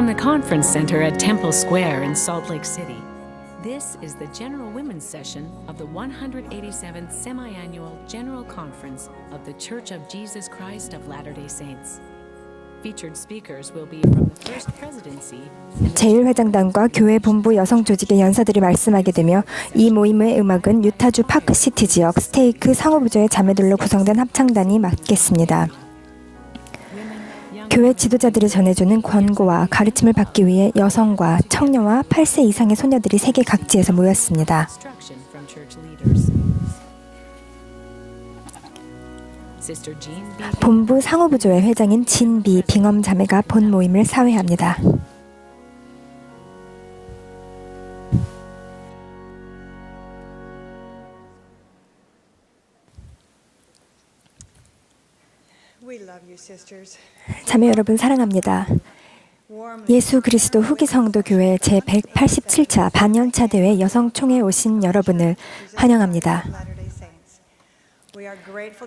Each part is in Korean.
the Conference Center at Temple Square in Salt Lake City, this is the General Women's Session of the 187th Semi-Annual General Conference of the Church of Jesus Christ of Latter-day Saints. Featured speakers will be from the First Presidency. 제1회장단과 교회 본부 여성 조직의 연사들이 말씀하게 되며 이 모임의 음악은 유타주 파크시티 지역 스테이크 상호부조의 자매들로 구성된 합창단이 맡겠습니다. 교회 지도자들이 전해주는 권고와 가르침을 받기 위해 여성과 청년과 8세 이상의 소녀들이 세계 각지에서 모였습니다. 본부 상호부조의 회장인 진비 빙엄 자매가 본 모임을 사회합니다. 자매 여러분 사랑합니다. 예수 그리스도 후기 성도 교회 제187차 반년차 대회 여성총회에 오신 여러분을 환영합니다.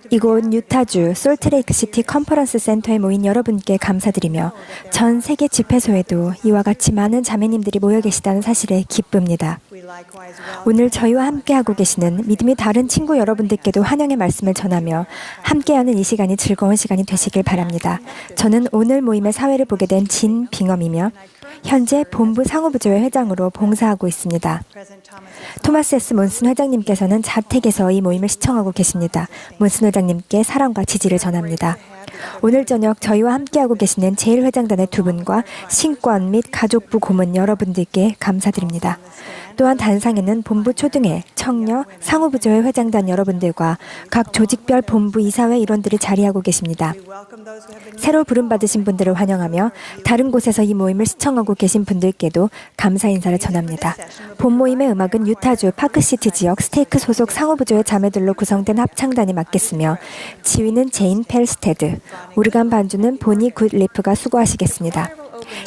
이곳 유타주 솔트레이크 시티 컨퍼런스 센터에 모인 여러분께 감사드리며 전 세계 집회소에도 이와 같이 많은 자매님들이 모여 계시다는 사실에 기쁩니다. 오늘 저희와 함께하고 계시는 믿음이 다른 친구 여러분들께도 환영의 말씀을 전하며 함께하는 이 시간이 즐거운 시간이 되시길 바랍니다. 저는 오늘 모임의 사회를 보게 된 진빙엄이며 현재 본부 상호부조의 회장으로 봉사하고 있습니다. 토마스 S. 몬슨 회장님께서는 자택에서 이 모임을 시청하고 계십니다. 몬슨 회장님께 사랑과 지지를 전합니다. 오늘 저녁 저희와 함께하고 계시는 제1회장단의 두 분과 신권 및 가족부 고문 여러분들께 감사드립니다. 또한 단상에는 본부 초등회, 청녀, 상호부조회 회장단 여러분들과 각 조직별 본부 이사회 일원들이 자리하고 계십니다. 새로 부름받으신 분들을 환영하며 다른 곳에서 이 모임을 시청하고 계신 분들께도 감사 인사를 전합니다. 본 모임의 음악은 유타주 파크시티 지역 스테이크 소속 상호부조회 자매들로 구성된 합창단이 맡겠으며 지휘는 제인 펠스테드, 오르간 반주는 보니 굿리프가 수고하시겠습니다.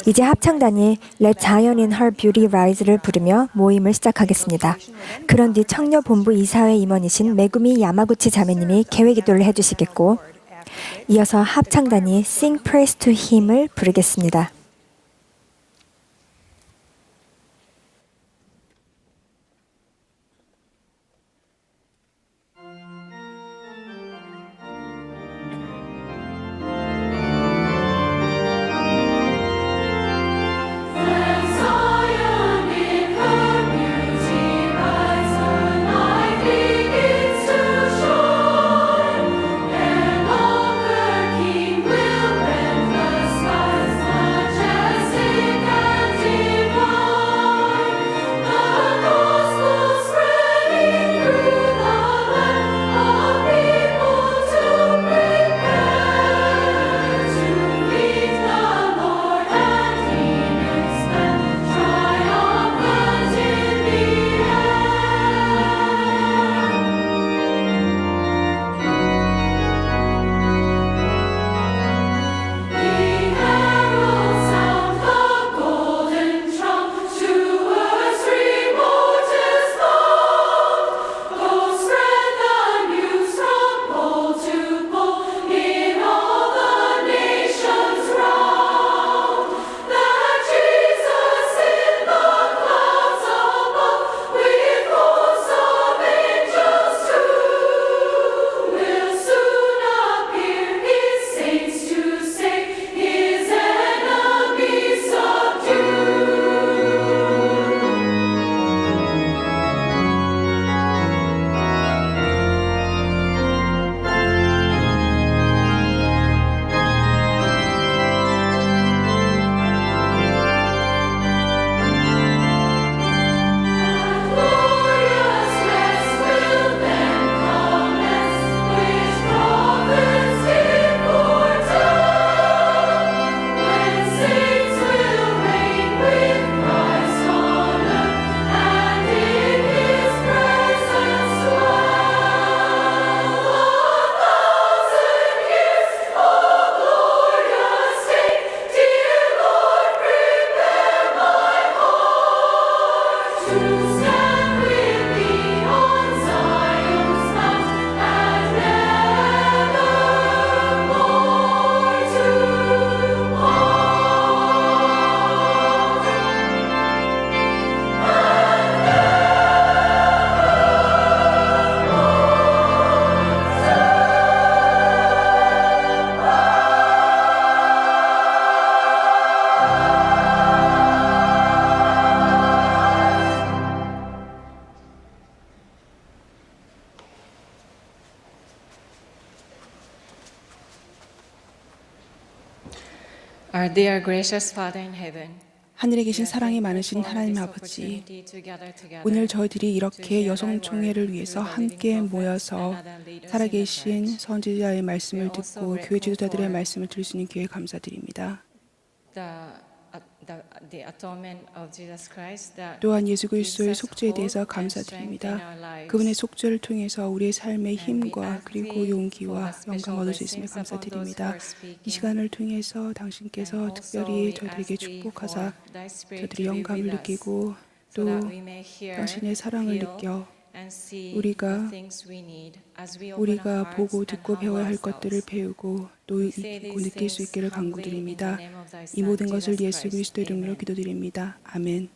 이제 합창단이 Let Zion in Her Beauty Rise를 부르며 모임을 시작하겠습니다. 그런 뒤 청녀 본부 이사회 임원이신 메구미 야마구치 자매님이 개회 기도를 해주시겠고 이어서 합창단이 Sing Praise to Him을 부르겠습니다. King will rend the skies. Our dear gracious Father in heaven, 하늘에 계신 사랑이 많으신 하나님 아버지, 오늘 저희들이 이렇게 여성총회를 위해서 함께 모여서 살아계신 선지자의 말씀을 듣고 교회 지도자들의 말씀을 들을 수 있는 기회에 감사드립니다. 또한 예수 그리스도의 속죄에 대해서 감사드립니다. 그분의 속죄를 통해서 우리의 삶의 힘과 그리고 용기와 영감 얻을 수 있음에 감사드립니다. 이 시간을 통해서 당신께서 특별히 저들에게 축복하사 저들이 영감을 느끼고 또 당신의 사랑을 느껴 우리가 보고 듣고 배워야 할 것들을 배우고 또 익히고 느낄 수 있기를 간구드립니다. 이 모든 것을 예수 그리스도의 이름으로 기도드립니다. 아멘.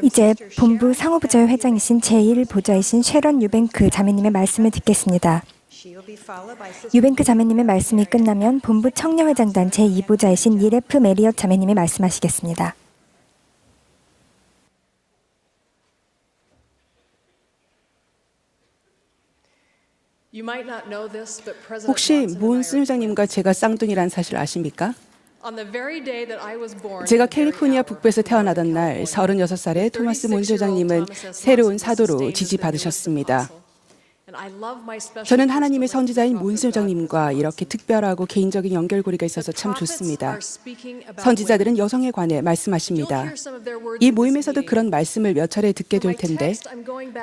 이제 본부 상호부자회 회장이신 제1보좌이신 쉐런 유뱅크 자매님의 말씀을 듣겠습니다. 유뱅크 자매님의 말씀이 끝나면 본부 청년회장단 제2보좌이신 니레프 메리엇 자매님이 말씀하시겠습니다. 혹시 몬 선교사님과 제가 쌍둥이라는 사실 아십니까? 제가 캘리포니아 북부에서 태어나던 날 36살의 토마스 몬 선교사님은 새로운 사도로 지지받으셨습니다. 저는 하나님의 선지자인 몬 선교사님과 이렇게 특별하고 개인적인 연결고리가 있어서 참 좋습니다. 선지자들은 여성에 관해 말씀하십니다. 이 모임에서도 그런 말씀을 몇 차례 듣게 될 텐데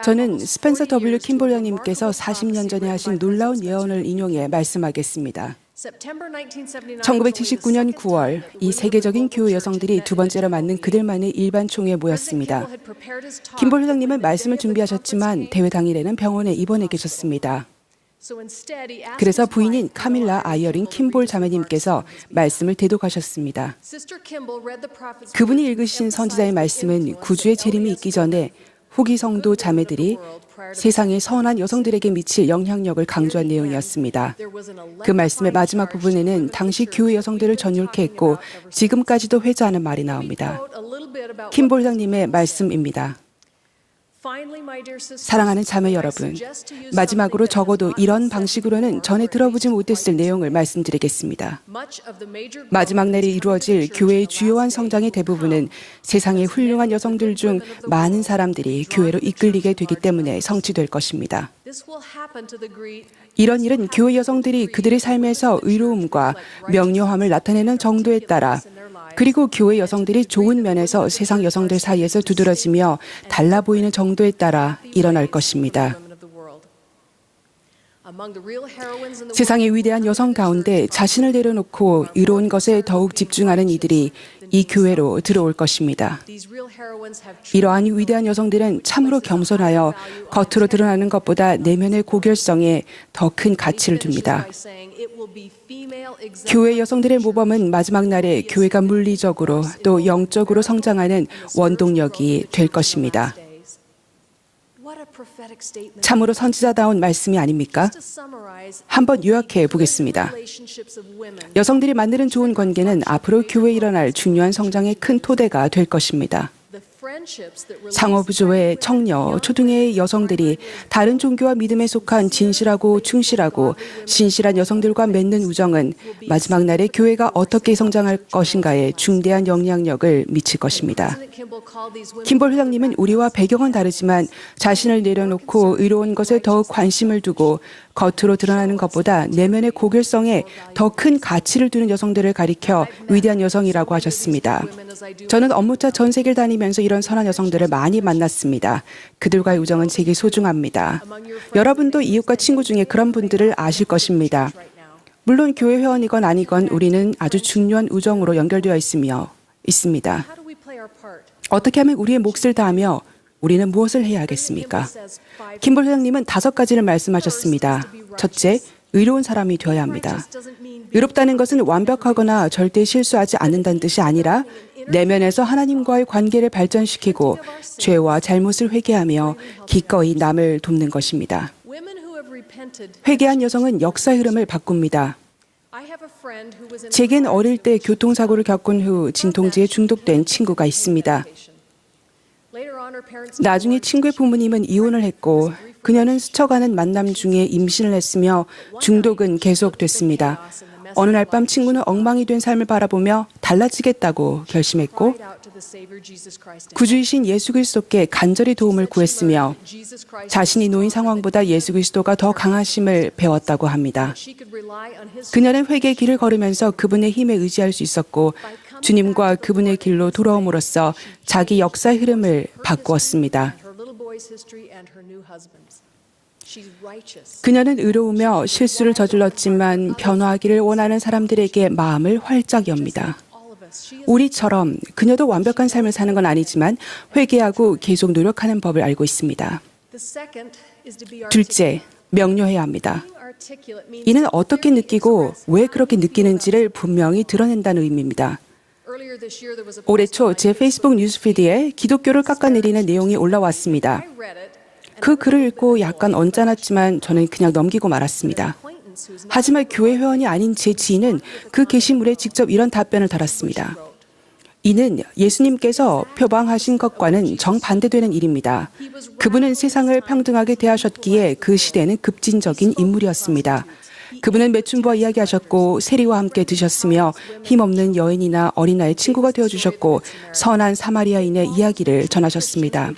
저는 스펜서 W 킴볼러님께서 40년 전에 하신 놀라운 예언을 인용해 말씀하겠습니다. 1979년 9월 이 세계적인 교회 여성들이 두 번째로 맞는 그들만의 일반 총회에 모였습니다. 김볼 회장님은 말씀을 준비하셨지만 대회 당일에는 병원에 입원해 계셨습니다. 그래서 부인인 카밀라 아이어린 킴볼 자매님께서 말씀을 대독하셨습니다. 그분이 읽으신 선지자의 말씀은 구주의 재림이 있기 전에 후기 성도 자매들이 세상의 선한 여성들에게 미칠 영향력을 강조한 내용이었습니다. 그 말씀의 마지막 부분에는 당시 교회 여성들을 전율케 했고 지금까지도 회자하는 말이 나옵니다. 킴볼 장님의 말씀입니다. 사랑하는 자매 여러분, 마지막으로 적어도 이런 방식으로는 전에 들어보지 못했을 내용을 말씀드리겠습니다. 마지막 날이 이루어질 교회의 주요한 성장의 대부분은 세상의 훌륭한 여성들 중 많은 사람들이 교회로 이끌리게 되기 때문에 성취될 것입니다. 이런 일은 교회 여성들이 그들의 삶에서 의로움과 명료함을 나타내는 정도에 따라 그리고 교회 여성들이 좋은 면에서 세상 여성들 사이에서 두드러지며 달라 보이는 정도에 따라 일어날 것입니다. 세상의 위대한 여성 가운데 자신을 내려놓고 의로운 것에 더욱 집중하는 이들이 이 교회로 들어올 것입니다. 이러한 위대한 여성들은 참으로 겸손하여 겉으로 드러나는 것보다 내면의 고결성에 더 큰 가치를 둡니다. 교회 여성들의 모범은 마지막 날에 교회가 물리적으로 또 영적으로 성장하는 원동력이 될 것입니다. 참으로 선지자다운 말씀이 아닙니까? 한번 요약해 보겠습니다. 여성들이 만드는 좋은 관계는 앞으로 교회에 일어날 중요한 성장의 큰 토대가 될 것입니다. 상어부조의 청녀, 초등의 여성들이 다른 종교와 믿음에 속한 진실하고 충실하고 신실한 여성들과 맺는 우정은 마지막 날에 교회가 어떻게 성장할 것인가에 중대한 영향력을 미칠 것입니다. 킴볼 회장님은 우리와 배경은 다르지만 자신을 내려놓고 의로운 것에 더욱 관심을 두고 겉으로 드러나는 것보다 내면의 고결성에 더 큰 가치를 두는 여성들을 가리켜 위대한 여성이라고 하셨습니다. 저는 업무차 전 세계를 다니면서 이런 선한 여성들을 많이 만났습니다. 그들과의 우정은 제게 소중합니다. 여러분도 이웃과 친구 중에 그런 분들을 아실 것입니다. 물론 교회 회원이건 아니건 우리는 아주 중요한 우정으로 연결되어 있습니다. 어떻게 하면 우리의 몫을 다하며 우리는 무엇을 해야 하겠습니까? 킴볼 회장님은 5가지를 말씀하셨습니다. 첫째, 의로운 사람이 되어야 합니다. 의롭다는 것은 완벽하거나 절대 실수하지 않는다는 뜻이 아니라 내면에서 하나님과의 관계를 발전시키고 죄와 잘못을 회개하며 기꺼이 남을 돕는 것입니다. 회개한 여성은 역사의 흐름을 바꿉니다. 제겐 어릴 때 교통사고를 겪은 후 진통제에 중독된 친구가 있습니다. 나중에 친구의 부모님은 이혼을 했고 그녀는 스쳐가는 만남 중에 임신을 했으며 중독은 계속됐습니다. 어느 날 밤 친구는 엉망이 된 삶을 바라보며 달라지겠다고 결심했고 구주이신 예수 그리스도께 간절히 도움을 구했으며 자신이 놓인 상황보다 예수 그리스도가 더 강하심을 배웠다고 합니다. 그녀는 회개의 길을 걸으면서 그분의 힘에 의지할 수 있었고 주님과 그분의 길로 돌아옴으로써 자기 역사의 흐름을 바꾸었습니다. 그녀는 의로우며 실수를 저질렀지만 변화하기를 원하는 사람들에게 마음을 활짝 엽니다. 우리처럼 그녀도 완벽한 삶을 사는 건 아니지만 회개하고 계속 노력하는 법을 알고 있습니다. 둘째, 명료해야 합니다. 이는 어떻게 느끼고 왜 그렇게 느끼는지를 분명히 드러낸다는 의미입니다. 올해 초 제 페이스북 뉴스피드에 기독교를 깎아내리는 내용이 올라왔습니다. 그 글을 읽고 약간 언짢았지만 저는 그냥 넘기고 말았습니다. 하지만 교회 회원이 아닌 제 지인은 그 게시물에 직접 이런 답변을 달았습니다. 이는 예수님께서 표방하신 것과는 정반대되는 일입니다. 그분은 세상을 평등하게 대하셨기에 그 시대에는 급진적인 인물이었습니다. 그분은 매춘부와 이야기하셨고 세리와 함께 드셨으며 힘없는 여인이나 어린아이의 친구가 되어주셨고 선한 사마리아인의 이야기를 전하셨습니다.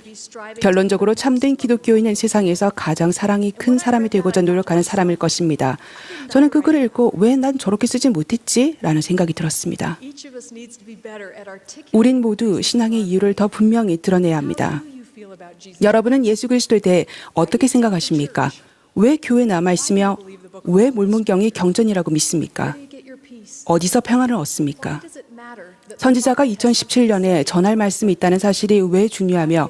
결론적으로 참된 기독교인은 세상에서 가장 사랑이 큰 사람이 되고자 노력하는 사람일 것입니다. 저는 그 글을 읽고 왜 난 저렇게 쓰지 못했지? 라는 생각이 들었습니다. 우린 모두 신앙의 이유를 더 분명히 드러내야 합니다. 여러분은 예수 그리스도에 대해 어떻게 생각하십니까? 왜 교회에 남아있으며 왜 몰문경이 경전이라고 믿습니까? 어디서 평안을 얻습니까? 선지자가 2017년에 전할 말씀이 있다는 사실이 왜 중요하며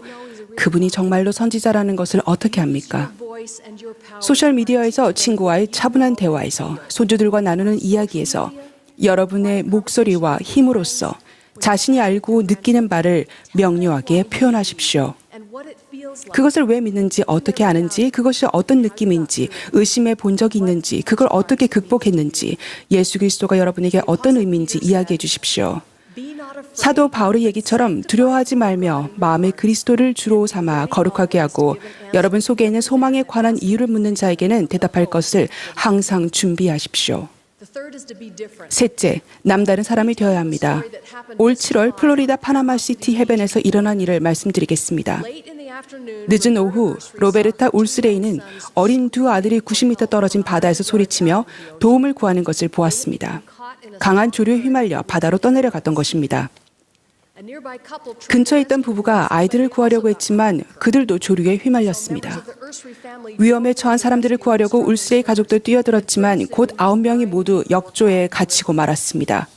그분이 정말로 선지자라는 것을 어떻게 합니까? 소셜미디어에서 친구와의 차분한 대화에서 손주들과 나누는 이야기에서 여러분의 목소리와 힘으로써 자신이 알고 느끼는 바를 명료하게 표현하십시오. 그것을 왜 믿는지, 어떻게 아는지, 그것이 어떤 느낌인지, 의심해 본 적이 있는지, 그걸 어떻게 극복했는지, 예수 그리스도가 여러분에게 어떤 의미인지 이야기해 주십시오. 사도 바울의 얘기처럼 두려워하지 말며 마음에 그리스도를 주로 삼아 거룩하게 하고 여러분 속에 있는 소망에 관한 이유를 묻는 자에게는 대답할 것을 항상 준비하십시오. 셋째, 남다른 사람이 되어야 합니다. 올 7월 플로리다 파나마시티 해변에서 일어난 일을 말씀드리겠습니다. 늦은 오후 로베르타 울스레이는 어린 두 아들이 90m 떨어진 바다에서 소리치며 도움을 구하는 것을 보았습니다. 강한 조류에 휘말려 바다로 떠내려갔던 것입니다. 근처에 있던 부부가 아이들을 구하려고 했지만 그들도 조류에 휘말렸습니다. 위험에 처한 사람들을 구하려고 울스레이 가족도 뛰어들었지만 곧 9명이 모두 역조에 갇히고 말았습니다.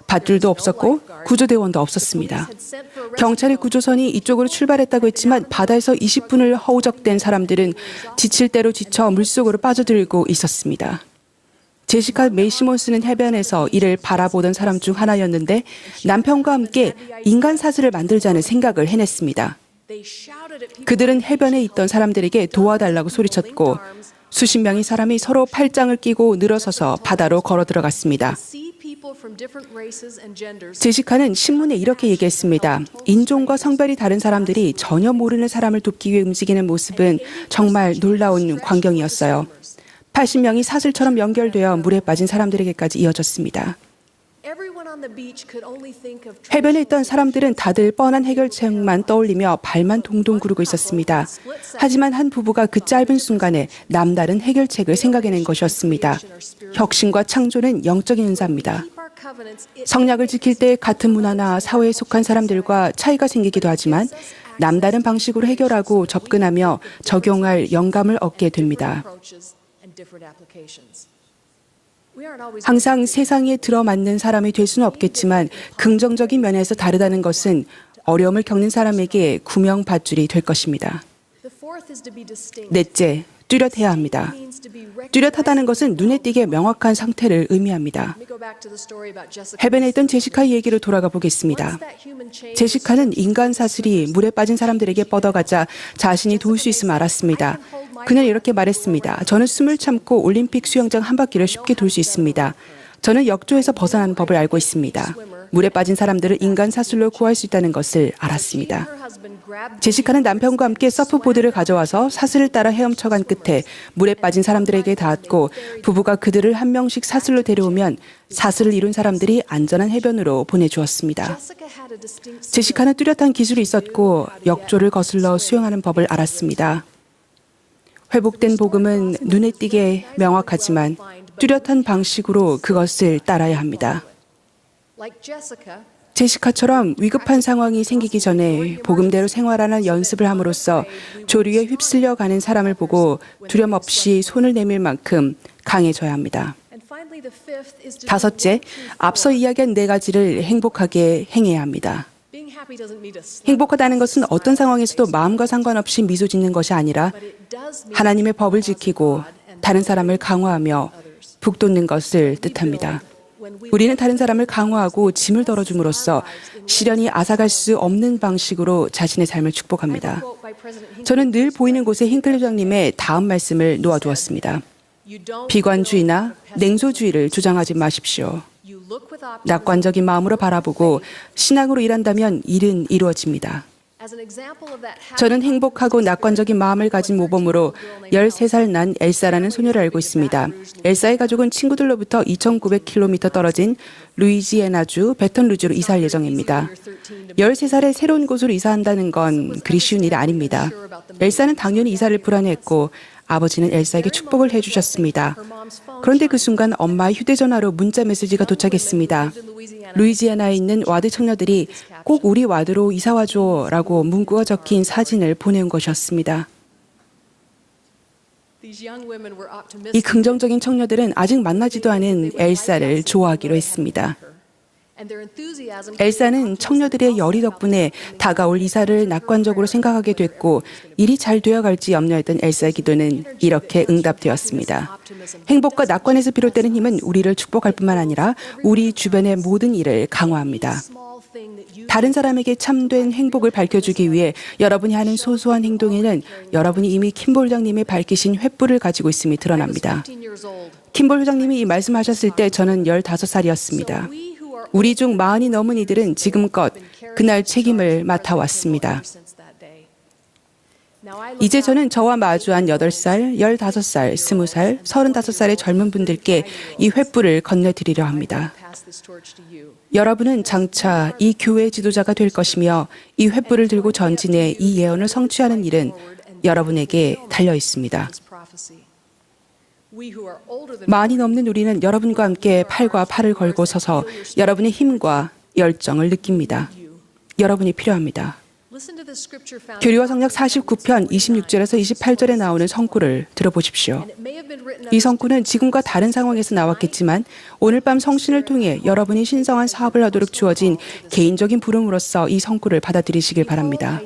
밧줄도 없었고 구조대원도 없었습니다. 경찰의 구조선이 이쪽으로 출발했다고 했지만 바다에서 20분을 허우적댄 사람들은 지칠 대로 지쳐 물속으로 빠져들고 있었습니다. 제시카 메이시몬스는 해변에서 이를 바라보던 사람 중 하나였는데 남편과 함께 인간 사슬을 만들자는 생각을 해냈습니다. 그들은 해변에 있던 사람들에게 도와달라고 소리쳤고 수십 명의 사람이 서로 팔짱을 끼고 늘어서서 바다로 걸어 들어갔습니다. 제시카는 신문에 이렇게 얘기했습니다. 인종과 성별이 다른 사람들이 전혀 모르는 사람을 돕기 위해 움직이는 모습은 정말 놀라운 광경이었어요. 80명이 사슬처럼 연결되어 물에 빠진 사람들에게까지 이어졌습니다. 해변에 있던 사람들은 다들 뻔한 해결책만 떠올리며 발만 동동 구르고 있었습니다. 하지만 한 부부가 그 짧은 순간에 남다른 해결책을 생각해낸 것이었습니다. 혁신과 창조는 영적인 은사입니다. 성약을 지킬 때 같은 문화나 사회에 속한 사람들과 차이가 생기기도 하지만 남다른 방식으로 해결하고 접근하며 적용할 영감을 얻게 됩니다. 항상 세상에 들어맞는 사람이 될 수는 없겠지만 긍정적인 면에서 다르다는 것은 어려움을 겪는 사람에게 구명밧줄이 될 것입니다. 넷째, 뚜렷해야 합니다. 뚜렷하다는 것은 눈에 띄게 명확한 상태를 의미합니다. 해변에 있던 제시카의 얘기로 돌아가 보겠습니다. 제시카는 인간 사슬이 물에 빠진 사람들에게 뻗어가자 자신이 도울 수 있음을 알았습니다. 그는 이렇게 말했습니다. 저는 숨을 참고 올림픽 수영장 한 바퀴를 쉽게 돌 수 있습니다. 저는 역조에서 벗어나는 법을 알고 있습니다. 물에 빠진 사람들을 인간 사슬로 구할 수 있다는 것을 알았습니다. 제시카는 남편과 함께 서프보드를 가져와서 사슬을 따라 헤엄쳐간 끝에 물에 빠진 사람들에게 닿았고 부부가 그들을 한 명씩 사슬로 데려오면 사슬을 이룬 사람들이 안전한 해변으로 보내주었습니다. 제시카는 뚜렷한 기술이 있었고 역조를 거슬러 수영하는 법을 알았습니다. 회복된 복음은 눈에 띄게 명확하지만 뚜렷한 방식으로 그것을 따라야 합니다. 제시카처럼 위급한 상황이 생기기 전에 복음대로 생활하는 연습을 함으로써 조류에 휩쓸려 가는 사람을 보고 두려움 없이 손을 내밀 만큼 강해져야 합니다. 다섯째, 앞서 이야기한 4가지를 행복하게 행해야 합니다. 행복하다는 것은 어떤 상황에서도 마음과 상관없이 미소 짓는 것이 아니라 하나님의 법을 지키고 다른 사람을 강화하며 북돋는 것을 뜻합니다. 우리는 다른 사람을 강화하고 짐을 덜어줌으로써 시련이 앗아갈 수 없는 방식으로 자신의 삶을 축복합니다. 저는 늘 보이는 곳에 힝클리 장님의 다음 말씀을 놓아두었습니다. 비관주의나 냉소주의를 주장하지 마십시오. 낙관적인 마음으로 바라보고 신앙으로 일한다면 일은 이루어집니다. 저는 행복하고 낙관적인 마음을 가진 모범으로 13살 난 엘사라는 소녀를 알고 있습니다. 엘사의 가족은 친구들로부터 2,900km 떨어진 루이지애나주 베턴루즈로 이사할 예정입니다. 13살에 새로운 곳으로 이사한다는 건 그리 쉬운 일이 아닙니다. 엘사는 당연히 이사를 불안해했고 아버지는 엘사에게 축복을 해주셨습니다. 그런데 그 순간 엄마의 휴대전화로 문자 메시지가 도착했습니다. 루이지애나에 있는 와드 청년들이 꼭 우리 와드로 이사와줘 라고 문구가 적힌 사진을 보내온 것이었습니다. 이 긍정적인 청년들은 아직 만나지도 않은 엘사를 좋아하기로 했습니다. 엘사는 청녀들의 열의 덕분에 다가올 이사를 낙관적으로 생각하게 됐고 일이 잘 되어갈지 염려했던 엘사의 기도는 이렇게 응답되었습니다. 행복과 낙관에서 비롯되는 힘은 우리를 축복할 뿐만 아니라 우리 주변의 모든 일을 강화합니다. 다른 사람에게 참된 행복을 밝혀주기 위해 여러분이 하는 소소한 행동에는 여러분이 이미 킴볼 회장님이 밝히신 횃불을 가지고 있음이 드러납니다. 킴볼 회장님이 이 말씀하셨을 때 저는 15살이었습니다. 우리 중 40이 넘은 이들은 지금껏 그날 책임을 맡아왔습니다. 이제 저는 저와 마주한 8살, 15살, 20살, 35살의 젊은 분들께 이 횃불을 건네드리려 합니다. 여러분은 장차 이 교회의 지도자가 될 것이며 이 횃불을 들고 전진해 이 예언을 성취하는 일은 여러분에게 달려 있습니다. 40이 넘는 우리는 여러분과 함께 팔과 팔을 걸고 서서 여러분의 힘과 열정을 느낍니다. 여러분이 필요합니다. 교리와 성약 49편 26절에서 28절에 나오는 성구를 들어보십시오. 이 성구는 지금과 다른 상황에서 나왔겠지만 오늘 밤 성신을 통해 여러분이 신성한 사업을 하도록 주어진 개인적인 부름으로서 이 성구를 받아들이시길 바랍니다.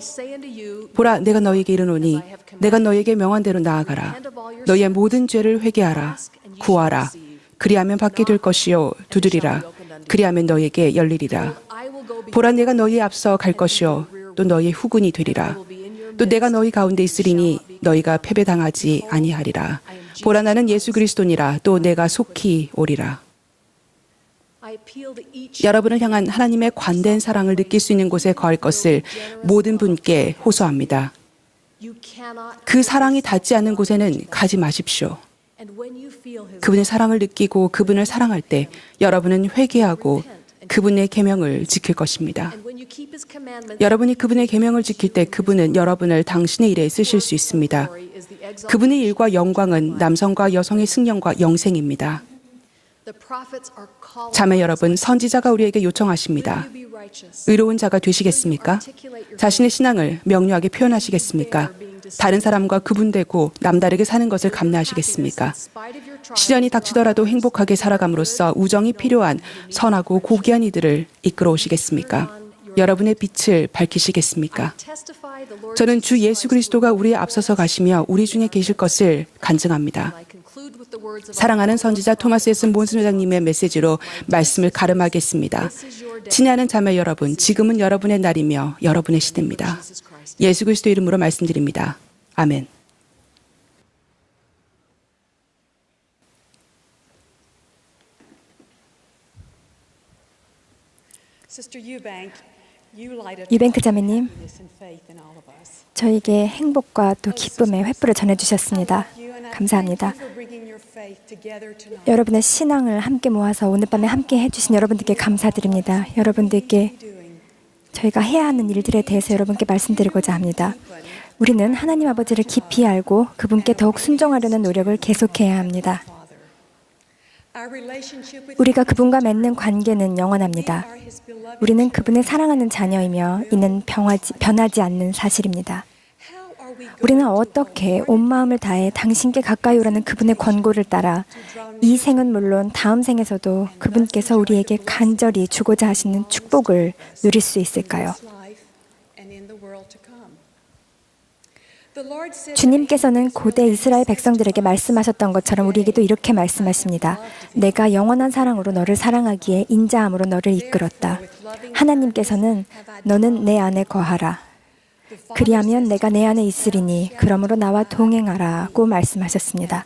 보라, 내가 너에게 이르노니 내가 너에게 명한 대로 나아가라. 너의 모든 죄를 회개하라. 구하라. 그리하면 받게 될 것이요 두드리라. 그리하면 너에게 열리리라. 보라, 내가 너희에 앞서 갈 것이요 또 너희의 후군이 되리라. 또 내가 너희 가운데 있으리니 너희가 패배당하지 아니하리라. 보라, 나는 예수 그리스도니라. 또 내가 속히 오리라. 여러분을 향한 하나님의 관대한 사랑을 느낄 수 있는 곳에 거할 것을 모든 분께 호소합니다. 그 사랑이 닿지 않는 곳에는 가지 마십시오. 그분의 사랑을 느끼고 그분을 사랑할 때 여러분은 회개하고 그분의 계명을 지킬 것입니다. 여러분이 그분의 계명을 지킬 때 그분은 여러분을 당신의 일에 쓰실 수 있습니다. 그분의 일과 영광은 남성과 여성의 승령과 영생입니다. 자매 여러분, 선지자가 우리에게 요청하십니다. 의로운 자가 되시겠습니까? 자신의 신앙을 명료하게 표현하시겠습니까? 다른 사람과 구분되고 남다르게 사는 것을 감내하시겠습니까? 시련이 닥치더라도 행복하게 살아감으로써 우정이 필요한 선하고 고귀한 이들을 이끌어 오시겠습니까? 여러분의 빛을 밝히시겠습니까? 저는 주 예수 그리스도가 우리에 앞서서 가시며 우리 중에 계실 것을 간증합니다. 사랑하는 선지자 토마스 S. 몬슨 회장님의 메시지로 말씀을 가름하겠습니다. 친애하는 자매 여러분, 지금은 여러분의 날이며 여러분의 시대입니다. 예수 그리스도 이름으로 말씀드립니다. 아멘. 유뱅크 자매님, 저에게 행복과 또 기쁨의 횃불을 전해주셨습니다. 감사합니다. 여러분의 신앙을 함께 모아서 오늘 밤에 함께 해주신 여러분들께 감사드립니다. 여러분들께 저희가 해야 하는 일들에 대해서 여러분께 말씀드리고자 합니다. 우리는 하나님 아버지를 깊이 알고 그분께 더욱 순종하려는 노력을 계속해야 합니다. 우리가 그분과 맺는 관계는 영원합니다. 우리는 그분의 사랑하는 자녀이며 이는 변하지 않는 사실입니다. 우리는 어떻게 온 마음을 다해 당신께 가까이 오라는 그분의 권고를 따라 이 생은 물론 다음 생에서도 그분께서 우리에게 간절히 주고자 하시는 축복을 누릴 수 있을까요? 주님께서는 고대 이스라엘 백성들에게 말씀하셨던 것처럼 우리에게도 이렇게 말씀하십니다. 내가 영원한 사랑으로 너를 사랑하기에 인자함으로 너를 이끌었다. 하나님께서는 너는 내 안에 거하라. 그리하면 내가 내 안에 있으리니 그러므로 나와 동행하라고 말씀하셨습니다.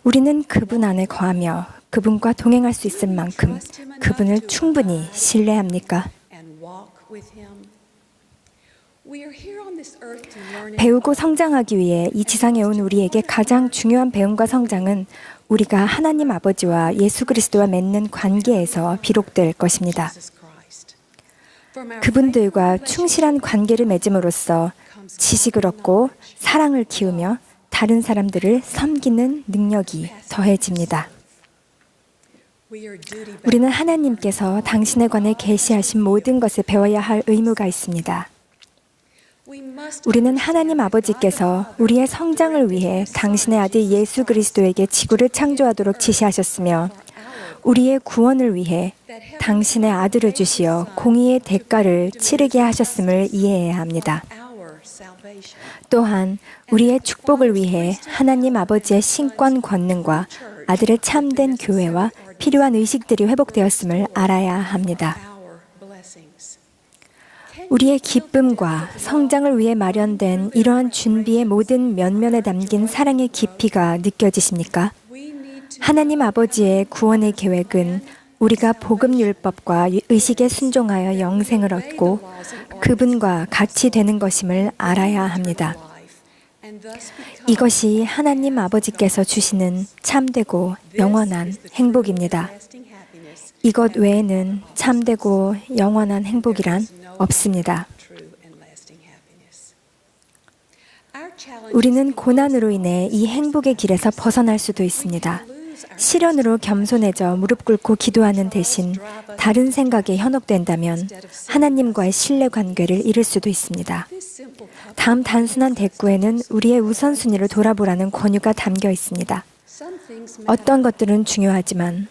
우리는 그분 안에 거하며 그분과 동행할 수 있을 만큼 그분을 충분히 신뢰합니까? 배우고 성장하기 위해 이 지상에 온 우리에게 가장 중요한 배움과 성장은 우리가 하나님 아버지와 예수 그리스도와 맺는 관계에서 비록될 것입니다. 그분들과 충실한 관계를 맺음으로써 지식을 얻고 사랑을 키우며 다른 사람들을 섬기는 능력이 더해집니다. 우리는 하나님께서 당신에 관해 계시하신 모든 것을 배워야 할 의무가 있습니다. 우리는 하나님 아버지께서 우리의 성장을 위해 당신의 아들 예수 그리스도에게 지구를 창조하도록 지시하셨으며 우리의 구원을 위해 당신의 아들을 주시어 공의의 대가를 치르게 하셨음을 이해해야 합니다. 또한 우리의 축복을 위해 하나님 아버지의 신권 권능과 아들의 참된 교회와 필요한 의식들이 회복되었음을 알아야 합니다. 우리의 기쁨과 성장을 위해 마련된 이러한 준비의 모든 면면에 담긴 사랑의 깊이가 느껴지십니까? 하나님 아버지의 구원의 계획은 우리가 복음율법과 의식에 순종하여 영생을 얻고 그분과 같이 되는 것임을 알아야 합니다. 이것이 하나님 아버지께서 주시는 참되고 영원한 행복입니다. 이것 외에는 참되고 영원한 행복이란 없습니다. 우리는 고난으로 인해 이 행복의 길에서 벗어날 수도 있습니다. 시련으로 겸손해져 무릎 꿇고 기도하는 대신 다른 생각에 현혹된다면 하나님과의 신뢰 관계를 잃을 수도 있습니다. 다음 단순한 대꾸에는 우리의 우선순위를 돌아보라는 권유가 담겨 있습니다. 어떤 것들은 중요하지만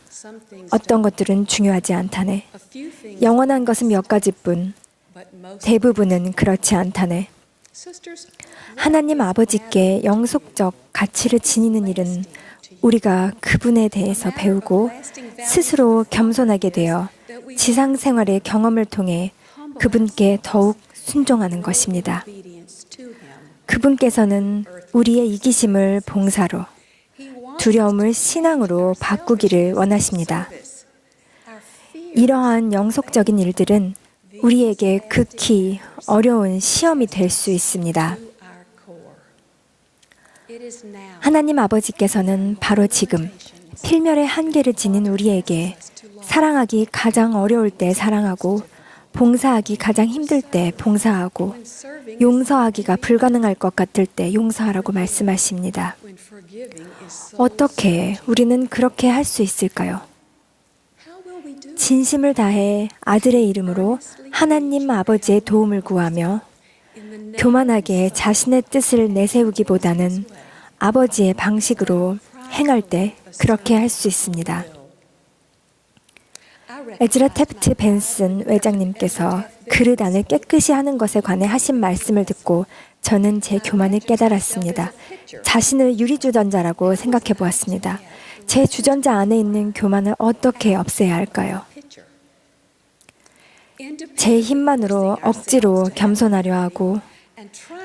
어떤 것들은 중요하지 않다네. 영원한 것은 몇 가지뿐 대부분은 그렇지 않다네. 하나님 아버지께 영속적 가치를 지니는 일은 우리가 그분에 대해서 배우고 스스로 겸손하게 되어 지상 생활의 경험을 통해 그분께 더욱 순종하는 것입니다. 그분께서는 우리의 이기심을 봉사로, 두려움을 신앙으로 바꾸기를 원하십니다. 이러한 영속적인 일들은 우리에게 극히 어려운 시험이 될 수 있습니다. 하나님 아버지께서는 바로 지금 필멸의 한계를 지닌 우리에게 사랑하기 가장 어려울 때 사랑하고 봉사하기 가장 힘들 때 봉사하고 용서하기가 불가능할 것 같을 때 용서하라고 말씀하십니다. 어떻게 우리는 그렇게 할 수 있을까요? 진심을 다해 아들의 이름으로 하나님 아버지의 도움을 구하며 교만하게 자신의 뜻을 내세우기보다는 아버지의 방식으로 행할 때 그렇게 할 수 있습니다. 에즈라 탭트 벤슨 회장님께서 그릇 안을 깨끗이 하는 것에 관해 하신 말씀을 듣고 저는 제 교만을 깨달았습니다. 자신을 유리주전자라고 생각해 보았습니다. 제 주전자 안에 있는 교만을 어떻게 없애야 할까요? 제 힘만으로 억지로 겸손하려 하고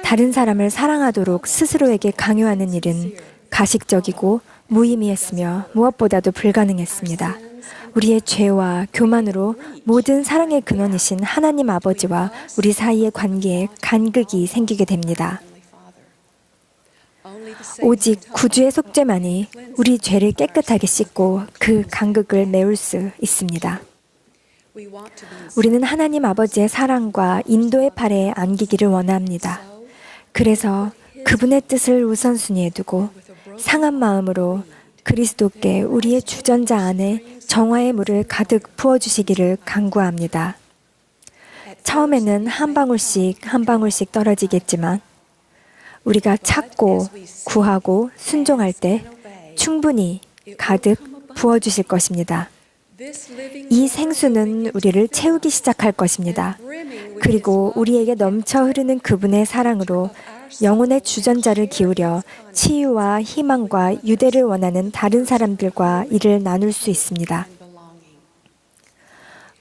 다른 사람을 사랑하도록 스스로에게 강요하는 일은 가식적이고 무의미했으며 무엇보다도 불가능했습니다. 우리의 죄와 교만으로 모든 사랑의 근원이신 하나님 아버지와 우리 사이의 관계에 간극이 생기게 됩니다. 오직 구주의 속죄만이 우리 죄를 깨끗하게 씻고 그 간극을 메울 수 있습니다. 우리는 하나님 아버지의 사랑과 인도의 팔에 안기기를 원합니다. 그래서 그분의 뜻을 우선순위에 두고 상한 마음으로 그리스도께 우리의 주전자 안에 정화의 물을 가득 부어주시기를 간구합니다. 처음에는 한 방울씩 떨어지겠지만 우리가 찾고 구하고 순종할 때 충분히 가득 부어주실 것입니다. 이 생수는 우리를 채우기 시작할 것입니다. 그리고 우리에게 넘쳐 흐르는 그분의 사랑으로 영혼의 주전자를 기울여 치유와 희망과 유대를 원하는 다른 사람들과 이를 나눌 수 있습니다.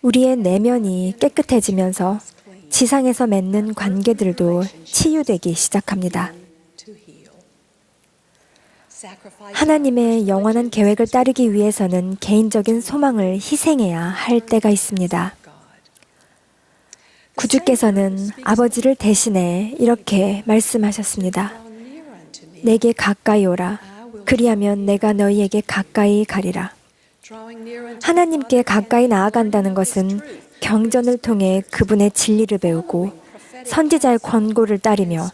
우리의 내면이 깨끗해지면서 지상에서 맺는 관계들도 치유되기 시작합니다. 하나님의 영원한 계획을 따르기 위해서는 개인적인 소망을 희생해야 할 때가 있습니다. 구주께서는 아버지를 대신해 이렇게 말씀하셨습니다. 내게 가까이 오라. 그리하면 내가 너희에게 가까이 가리라. 하나님께 가까이 나아간다는 것은 경전을 통해 그분의 진리를 배우고 선지자의 권고를 따르며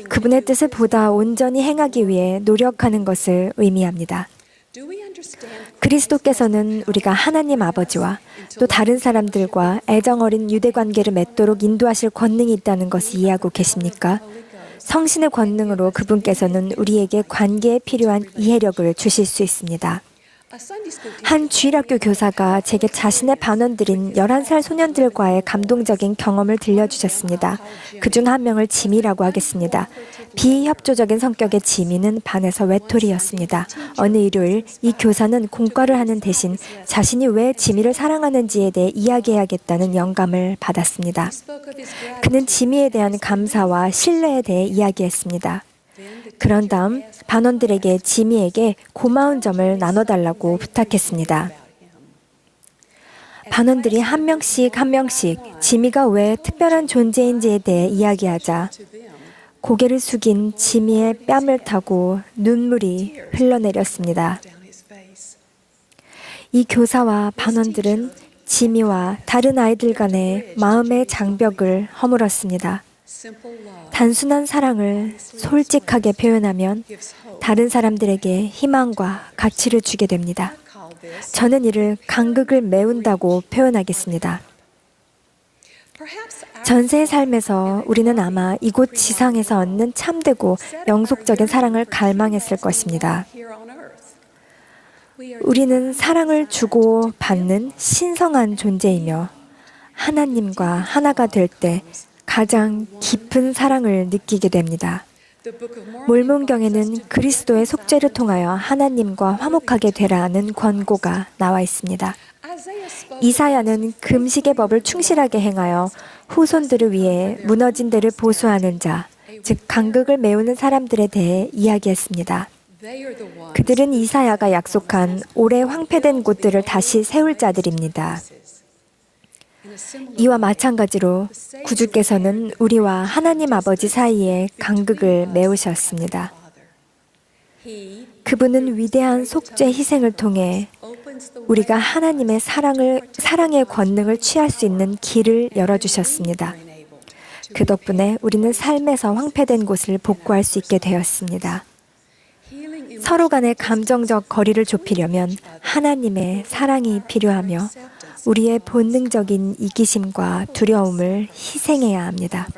그분의 뜻을 보다 온전히 행하기 위해 노력하는 것을 의미합니다. 그리스도께서는 우리가 하나님 아버지와 또 다른 사람들과 애정어린 유대관계를 맺도록 인도하실 권능이 있다는 것을 이해하고 계십니까? 성신의 권능으로 그분께서는 우리에게 관계에 필요한 이해력을 주실 수 있습니다. 한 주일학교 교사가 제게 자신의 반원들인 11살 소년들과의 감동적인 경험을 들려주셨습니다. 그중 한 명을 지미라고 하겠습니다. 비협조적인 성격의 지미는 반에서 외톨이였습니다. 어느 일요일 이 교사는 공과를 하는 대신 자신이 왜 지미를 사랑하는지에 대해 이야기해야겠다는 영감을 받았습니다. 그는 지미에 대한 감사와 신뢰에 대해 이야기했습니다. 그런 다음 반원들에게 지미에게 고마운 점을 나눠달라고 부탁했습니다. 반원들이 한 명씩 지미가 왜 특별한 존재인지에 대해 이야기하자 고개를 숙인 지미의 뺨을 타고 눈물이 흘러내렸습니다. 이 교사와 반원들은 지미와 다른 아이들 간의 마음의 장벽을 허물었습니다. 단순한 사랑을 솔직하게 표현하면 다른 사람들에게 희망과 가치를 주게 됩니다. 저는 이를 간극을 메운다고 표현하겠습니다. 전세의 삶에서 우리는 아마 이곳 지상에서 얻는 참되고 영속적인 사랑을 갈망했을 것입니다. 우리는 사랑을 주고 받는 신성한 존재이며 하나님과 하나가 될 때 가장 깊은 사랑을 느끼게 됩니다. 몰몬경에는 그리스도의 속죄를 통하여 하나님과 화목하게 되라는 권고가 나와 있습니다. 이사야는 금식의 법을 충실하게 행하여 후손들을 위해 무너진 데를 보수하는 자, 즉 간극을 메우는 사람들에 대해 이야기했습니다. 그들은 이사야가 약속한 오래 황폐된 곳들을 다시 세울 자들입니다. 이와 마찬가지로 구주께서는 우리와 하나님 아버지 사이에 간극을 메우셨습니다. 그분은 위대한 속죄 희생을 통해 우리가 하나님의 사랑의 권능을 취할 수 있는 길을 열어주셨습니다. 그 덕분에 우리는 삶에서 황폐된 곳을 복구할 수 있게 되었습니다. 서로 간의 감정적 거리를 좁히려면 하나님의 사랑이 필요하며 우리의 본능적인 이기심과 두려움을 희생해야 합니다.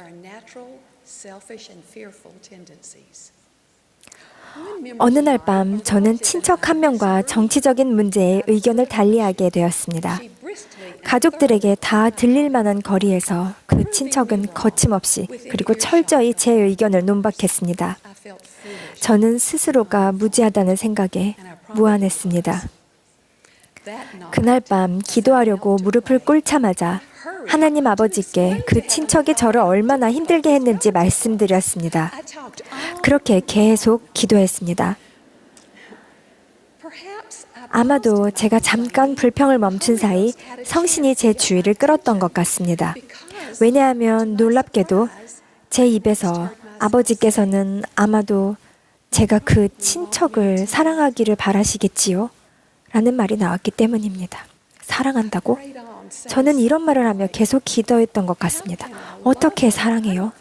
어느 날 밤 저는 친척 한 명과 정치적인 문제에 의견을 달리하게 되었습니다. 가족들에게 다 들릴 만한 거리에서 그 친척은 거침없이 그리고 철저히 제 의견을 논박했습니다. 저는 스스로가 무지하다는 생각에 무안했습니다. 그날 밤 기도하려고 무릎을 꿇자마자 하나님 아버지께 그 친척이 저를 얼마나 힘들게 했는지 말씀드렸습니다. 그렇게 계속 기도했습니다. 아마도 제가 잠깐 불평을 멈춘 사이 성신이 제 주의를 끌었던 것 같습니다. 왜냐하면 놀랍게도 제 입에서 아버지께서는 아마도 제가 그 친척을 사랑하기를 바라시겠지요? 라는 말이 나왔기 때문입니다. 사랑한다고? 저는 이런 말을 하며 계속 기도했던 것 같습니다. 어떻게 사랑해요?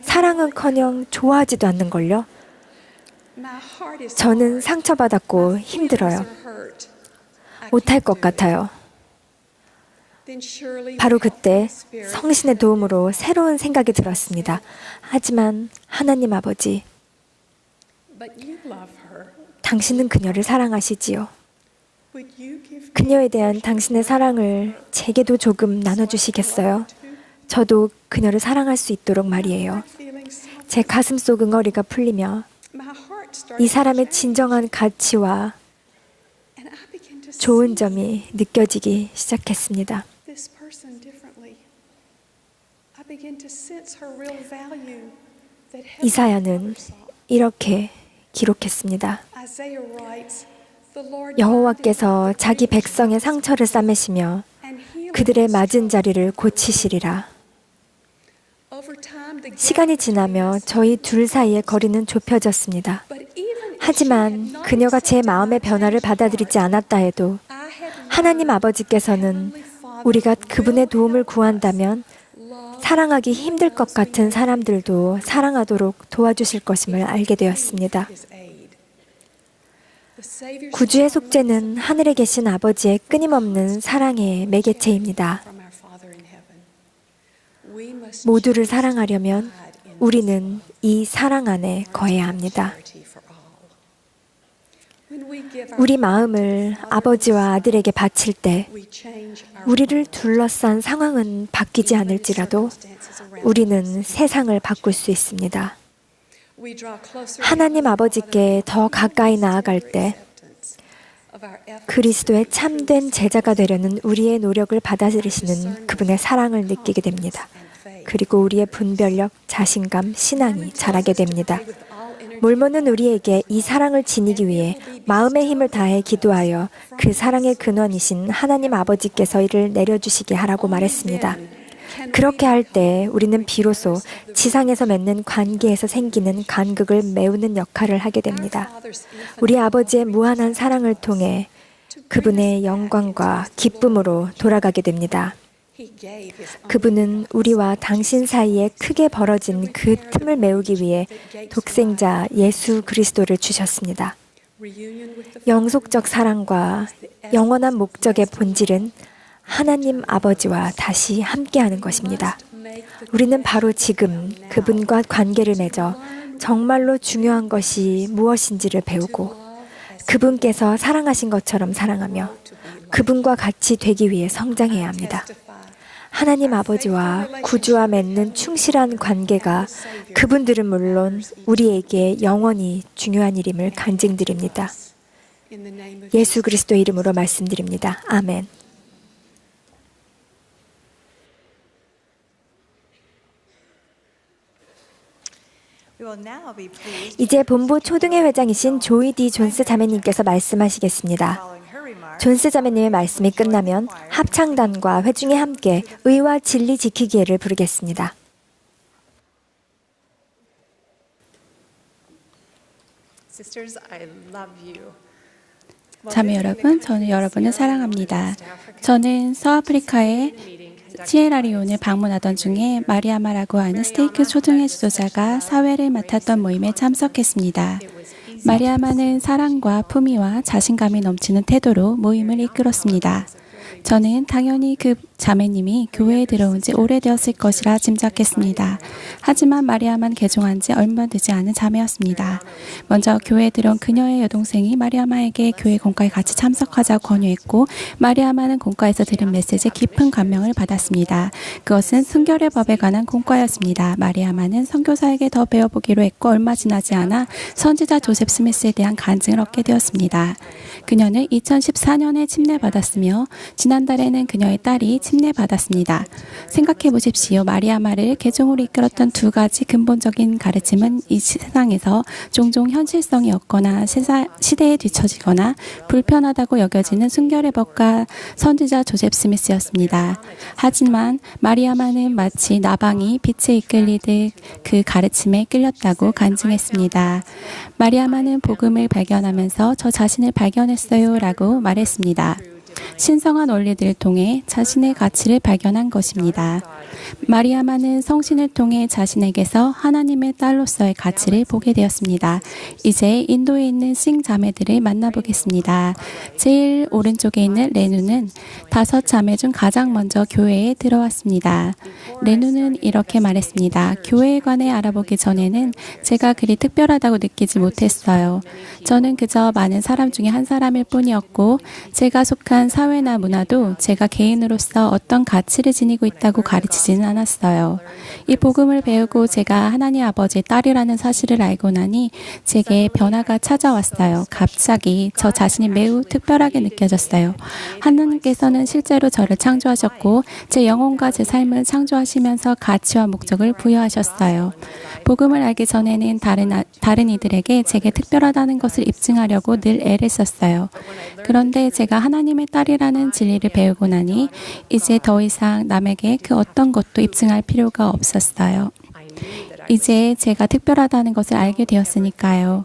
사랑은커녕 좋아하지도 않는걸요? 저는 상처받았고 힘들어요. 못할 것 같아요. 바로 그때 성신의 도움으로 새로운 생각이 들었습니다. 하지만 하나님 아버지, 당신은 그녀를 사랑하시지요. 그녀에 대한 당신의 사랑을 제게도 조금 나눠주시겠어요? 저도 그녀를 사랑할 수 있도록 말이에요. 제 가슴속 응어리가 풀리며 이 사람의 진정한 가치와 좋은 점이 느껴지기 시작했습니다. 이사야는 이렇게 기록했습니다. 여호와께서 자기 백성의 상처를 싸매시며 그들의 맞은 자리를 고치시리라. 시간이 지나며 저희 둘 사이의 거리는 좁혀졌습니다. 하지만 그녀가 제 마음의 변화를 받아들이지 않았다 해도 하나님 아버지께서는 우리가 그분의 도움을 구한다면 사랑하기 힘들 것 같은 사람들도 사랑하도록 도와주실 것임을 알게 되었습니다. 구주의 속죄는 하늘에 계신 아버지의 끊임없는 사랑의 매개체입니다. 모두를 사랑하려면 우리는 이 사랑 안에 거해야 합니다. 우리 마음을 아버지와 아들에게 바칠 때 우리를 둘러싼 상황은 바뀌지 않을지라도 우리는 세상을 바꿀 수 있습니다. 하나님 아버지께 더 가까이 나아갈 때 그리스도의 참된 제자가 되려는 우리의 노력을 받아들이시는 그분의 사랑을 느끼게 됩니다. 그리고 우리의 분별력, 자신감, 신앙이 자라게 됩니다. 몰몬은 우리에게 이 사랑을 지니기 위해 마음의 힘을 다해 기도하여 그 사랑의 근원이신 하나님 아버지께서 이를 내려주시게 하라고 말했습니다. 그렇게 할 때 우리는 비로소 지상에서 맺는 관계에서 생기는 간극을 메우는 역할을 하게 됩니다. 우리 아버지의 무한한 사랑을 통해 그분의 영광과 기쁨으로 돌아가게 됩니다. 그분은 우리와 당신 사이에 크게 벌어진 그 틈을 메우기 위해 독생자 예수 그리스도를 주셨습니다. 영속적 사랑과 영원한 목적의 본질은 하나님 아버지와 다시 함께하는 것입니다. 우리는 바로 지금 그분과 관계를 맺어 정말로 중요한 것이 무엇인지를 배우고 그분께서 사랑하신 것처럼 사랑하며 그분과 같이 되기 위해 성장해야 합니다. 하나님 아버지와 구주와 맺는 충실한 관계가 그분들은 물론 우리에게 영원히 중요한 일임을 간증드립니다. 예수 그리스도의 이름으로 말씀드립니다. 아멘. 이제 본부 초등회 회장이신 조이 디 존스 자매님께서 말씀하시겠습니다. 존스 자매님의 말씀이 끝나면 합창단과 회중이 함께 의와 진리 지키기를 부르겠습니다. 자매 여러분, 저는 여러분을 사랑합니다. 저는 서아프리카의 시에라리온을 방문하던 중에 마리아마라고 하는 스테이크 초등회 지도자가 사회를 맡았던 모임에 참석했습니다. 마리아마는 사랑과 품위와 자신감이 넘치는 태도로 모임을 이끌었습니다. 저는 당연히 그 자매님이 교회에 들어온 지 오래되었을 것이라 짐작했습니다. 하지만 마리아만 개종한 지 얼마 되지 않은 자매였습니다. 먼저 교회에 들어온 그녀의 여동생이 마리아마에게 교회 공과에 같이 참석하자고 권유했고 마리아마는 공과에서 들은 메시지에 깊은 감명을 받았습니다. 그것은 순결의 법에 관한 공과였습니다. 마리아마는 선교사에게 더 배워보기로 했고 얼마 지나지 않아 선지자 조셉 스미스에 대한 간증을 얻게 되었습니다. 그녀는 2014년에 침례받았으며 지난달에는 그녀의 딸이 침례받았습니다. 생각해 보십시오. 마리아마를 개종으로 이끌었던 두 가지 근본적인 가르침은 이 세상에서 종종 현실성이 없거나 시대에 뒤처지거나 불편하다고 여겨지는 순결의 법과 선지자 조셉 스미스였습니다. 하지만 마리아마는 마치 나방이 빛에 이끌리듯 그 가르침에 끌렸다고 간증했습니다. 마리아마는 복음을 발견하면서 저 자신을 발견했어요 라고 말했습니다. 신성한 원리들을 통해 자신의 가치를 발견한 것입니다. 마리아마는 성신을 통해 자신에게서 하나님의 딸로서의 가치를 보게 되었습니다. 이제 인도에 있는 싱 자매들을 만나보겠습니다. 제일 오른쪽에 있는 레누는 5 자매 중 가장 먼저 교회에 들어왔습니다. 레누는 이렇게 말했습니다. 교회에 관해 알아보기 전에는 제가 그리 특별하다고 느끼지 못했어요. 저는 그저 많은 사람 중에 한 사람일 뿐이었고 제가 속한 사회나 문화도 제가 개인으로서 어떤 가치를 지니고 있다고 가르치지는 않았어요. 이 복음을 배우고 제가 하나님 아버지의 딸이라는 사실을 알고 나니 제게 변화가 찾아왔어요. 갑자기 저 자신이 매우 특별하게 느껴졌어요. 하나님께서는 실제로 저를 창조하셨고 제 영혼과 제 삶을 창조하시면서 가치와 목적을 부여하셨어요. 복음을 알기 전에는 다른 이들에게 제게 특별하다는 것을 입증하려고 늘 애를 썼어요. 그런데 제가 하나님의 딸이라는 진리를 배우고 나니 이제 더 이상 남에게 그 어떤 것도 입증할 필요가 없었어요. 이제 제가 특별하다는 것을 알게 되었으니까요.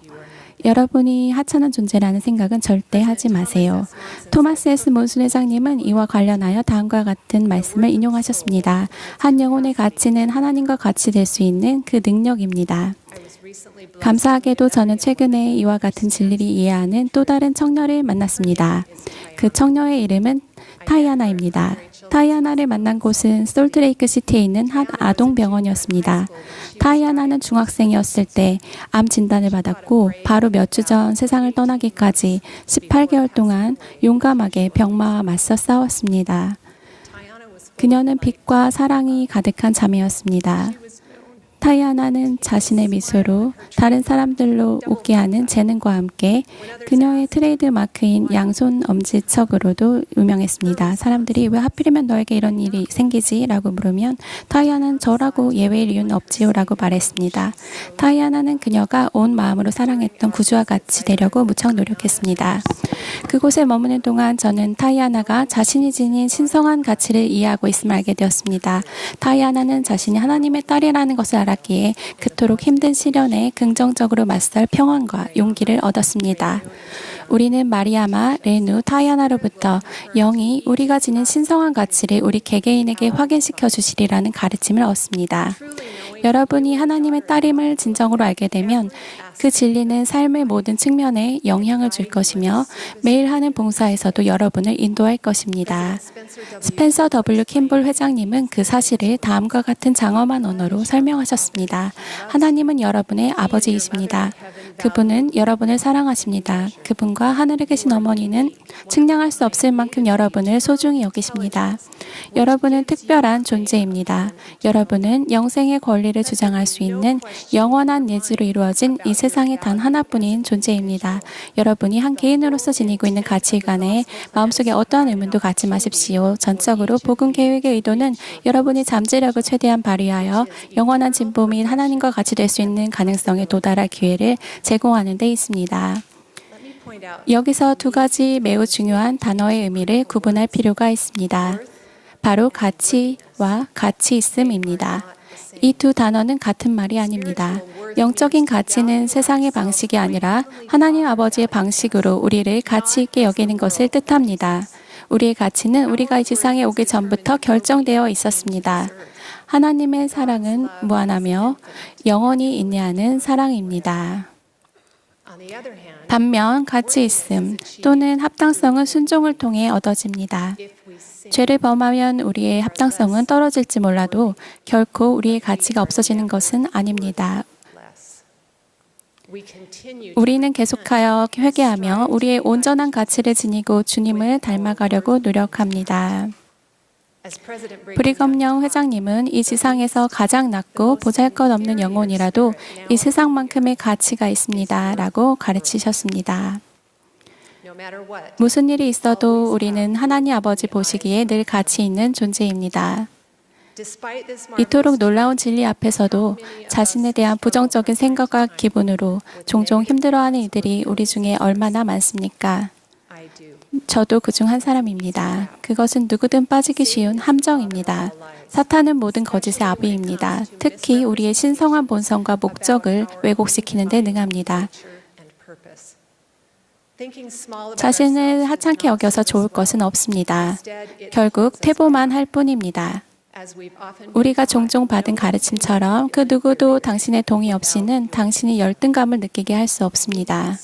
여러분이 하찮은 존재라는 생각은 절대 하지 마세요. 토마스 S. 몬슨 회장님은 이와 관련하여 다음과 같은 말씀을 인용하셨습니다. 한 영혼의 가치는 하나님과 같이 될 수 있는 그 능력입니다. 감사하게도 저는 최근에 이와 같은 진리를 이해하는 또 다른 청년을 만났습니다. 그 청년의 이름은 타이아나입니다. 타이아나를 만난 곳은 솔트레이크 시티에 있는 한 아동병원이었습니다. 타이아나는 중학생이었을 때 암 진단을 받았고 바로 몇 주 전 세상을 떠나기까지 18개월 동안 용감하게 병마와 맞서 싸웠습니다. 그녀는 빛과 사랑이 가득한 자매였습니다. 타이아나는 자신의 미소로 다른 사람들로 웃게 하는 재능과 함께 그녀의 트레이드 마크인 양손 엄지척으로도 유명했습니다. 사람들이 왜 하필이면 너에게 이런 일이 생기지? 라고 물으면 타이아나는 저라고 예외일 이유는 없지요 라고 말했습니다. 타이아나는 그녀가 온 마음으로 사랑했던 구주와 같이 되려고 무척 노력했습니다. 그곳에 머무는 동안 저는 타이아나가 자신이 지닌 신성한 가치를 이해하고 있음을 알게 되었습니다. 타이아나는 자신이 하나님의 딸이라는 것을 알았기에 그토록 힘든 시련에 긍정적으로 맞설 평안과 용기를 얻었습니다. 우리는 마리아마, 레누, 타이아나로부터 영이 우리가 지닌 신성한 가치를 우리 개개인에게 확인시켜 주시리라는 가르침을 얻습니다. 여러분이 하나님의 딸임을 진정으로 알게 되면 그 진리는 삶의 모든 측면에 영향을 줄 것이며 매일 하는 봉사에서도 여러분을 인도할 것입니다. 스펜서 W. 캠볼 회장님은 그 사실을 다음과 같은 장엄한 언어로 설명하셨습니다. 하나님은 여러분의 아버지이십니다. 그분은 여러분을 사랑하십니다. 그분과 하늘에 계신 어머니는 측량할 수 없을 만큼 여러분을 소중히 여기십니다. 여러분은 특별한 존재입니다. 여러분은 영생의 권리를 주장할 수 있는 영원한 예지로 이루어진 이 세상에 단 하나뿐인 존재입니다. 여러분이 한 개인으로서 지니고 있는 가치관에 마음속에 어떠한 의문도 갖지 마십시오. 전적으로 복음 계획의 의도는 여러분이 잠재력을 최대한 발휘하여 영원한 진보 및 하나님과 같이 될 수 있는 가능성에 도달할 기회를 제공하는 데 있습니다. 여기서 두 가지 매우 중요한 단어의 의미를 구분할 필요가 있습니다. 바로 가치와 가치 있음입니다. 이 두 단어는 같은 말이 아닙니다. 영적인 가치는 세상의 방식이 아니라 하나님 아버지의 방식으로 우리를 가치 있게 여기는 것을 뜻합니다. 우리의 가치는 우리가 이 지상에 오기 전부터 결정되어 있었습니다. 하나님의 사랑은 무한하며 영원히 인내하는 사랑입니다. 반면 가치 있음 또는 합당성은 순종을 통해 얻어집니다. 죄를 범하면 우리의 합당성은 떨어질지 몰라도 결코 우리의 가치가 없어지는 것은 아닙니다. 우리는 계속하여 회개하며 우리의 온전한 가치를 지니고 주님을 닮아가려고 노력합니다. 브리검령 회장님은 이 지상에서 가장 낮고 보잘것없는 영혼이라도 이 세상만큼의 가치가 있습니다. 라고 가르치셨습니다. 무슨 일이 있어도 우리는 하나님 아버지 보시기에 늘 가치 있는 존재입니다. 이토록 놀라운 진리 앞에서도 자신에 대한 부정적인 생각과 기분으로 종종 힘들어하는 이들이 우리 중에 얼마나 많습니까? 저도 그중 한 사람입니다. 그것은 누구든 빠지기 쉬운 함정입니다. 사탄은 모든 거짓의 아비입니다. 특히 우리의 신성한 본성과 목적을 왜곡시키는 데 능합니다. 자신을 하찮게 여겨서 좋을 것은 없습니다. 결국 퇴보만 할 뿐입니다. 우리가 종종 받은 가르침처럼 그 누구도 당신의 동의 없이는 당신이 열등감을 느끼게 할 수 없습니다.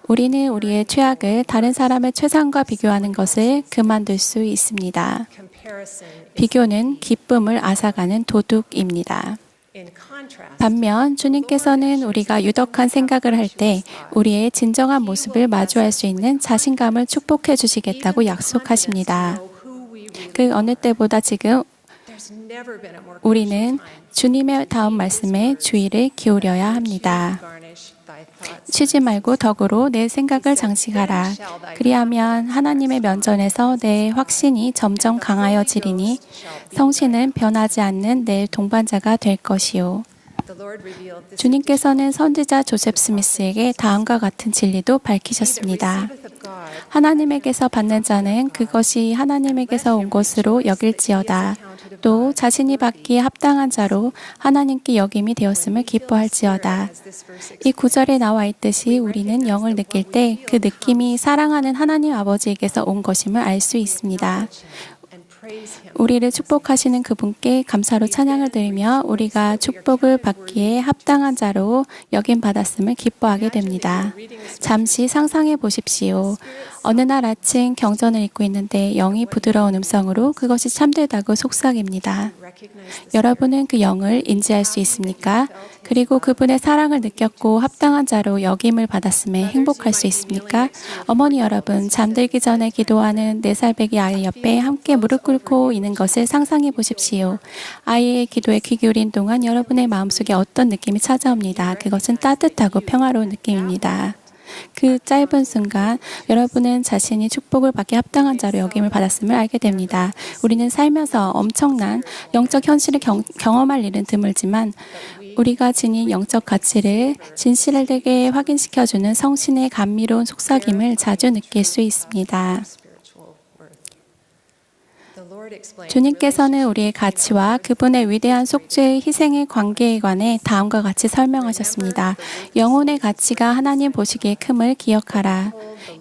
우리는 우리의 최악을 다른 사람의 최상과 비교하는 것을 그만둘 수 있습니다. 비교는 기쁨을 앗아가는 도둑입니다. 반면 주님께서는 우리가 유덕한 생각을 할 때 우리의 진정한 모습을 마주할 수 있는 자신감을 축복해 주시겠다고 약속하십니다. 그 어느 때보다 지금 우리는 주님의 다음 말씀에 주의를 기울여야 합니다. 쉬지 말고 덕으로 내 생각을 장식하라. 그리하면 하나님의 면전에서 내 확신이 점점 강하여지리니 성신은 변하지 않는 내 동반자가 될 것이요. 주님께서는 선지자 조셉 스미스에게 다음과 같은 진리도 밝히셨습니다. 하나님에게서 받는 자는 그것이 하나님에게서 온 것으로 여길지어다. 또 자신이 받기에 합당한 자로 하나님께 여김이 되었음을 기뻐할지어다. 이 구절에 나와 있듯이 우리는 영을 느낄 때 그 느낌이 사랑하는 하나님 아버지에게서 온 것임을 알 수 있습니다. 우리를 축복하시는 그분께 감사로 찬양을 드리며 우리가 축복을 받기에 합당한 자로 여김 받았음을 기뻐하게 됩니다. 잠시 상상해 보십시오. 어느 날 아침 경전을 읽고 있는데 영이 부드러운 음성으로 그것이 참되다고 속삭입니다. 여러분은 그 영을 인지할 수 있습니까? 그리고 그분의 사랑을 느꼈고 합당한 자로 여김을 받았음에 행복할 수 있습니까? 어머니 여러분, 잠들기 전에 기도하는 4살 배기 아이 옆에 함께 무릎 꿇고 있는 것을 상상해 보십시오. 아이의 기도에 귀 기울인 동안 여러분의 마음속에 어떤 느낌이 찾아옵니다. 그것은 따뜻하고 평화로운 느낌입니다. 그 짧은 순간 여러분은 자신이 축복을 받기 합당한 자로 여김을 받았음을 알게 됩니다. 우리는 살면서 엄청난 영적 현실을 경험할 일은 드물지만 우리가 지닌 영적 가치를 진실되게 확인시켜주는 성신의 감미로운 속삭임을 자주 느낄 수 있습니다. 주님께서는 우리의 가치와 그분의 위대한 속죄의 희생의 관계에 관해 다음과 같이 설명하셨습니다. 영혼의 가치가 하나님 보시기에 큼을 기억하라.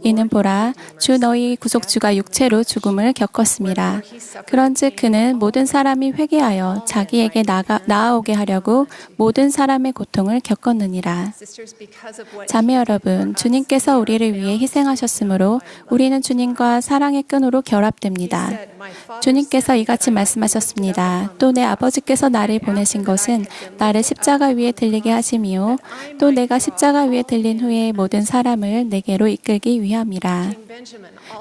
이는 보라, 주 너희 구속주가 육체로 죽음을 겪었습니다. 그런즉 그는 모든 사람이 회개하여 자기에게 나아오게 하려고 모든 사람의 고통을 겪었느니라. 자매 여러분, 주님께서 우리를 위해 희생하셨으므로 우리는 주님과 사랑의 끈으로 결합됩니다. 주님께서 이같이 말씀하셨습니다. 또 내 아버지께서 나를 보내신 것은 나를 십자가 위에 들리게 하심이요 또 내가 십자가 위에 들린 후에 모든 사람을 내게로 이끌기 위함이라.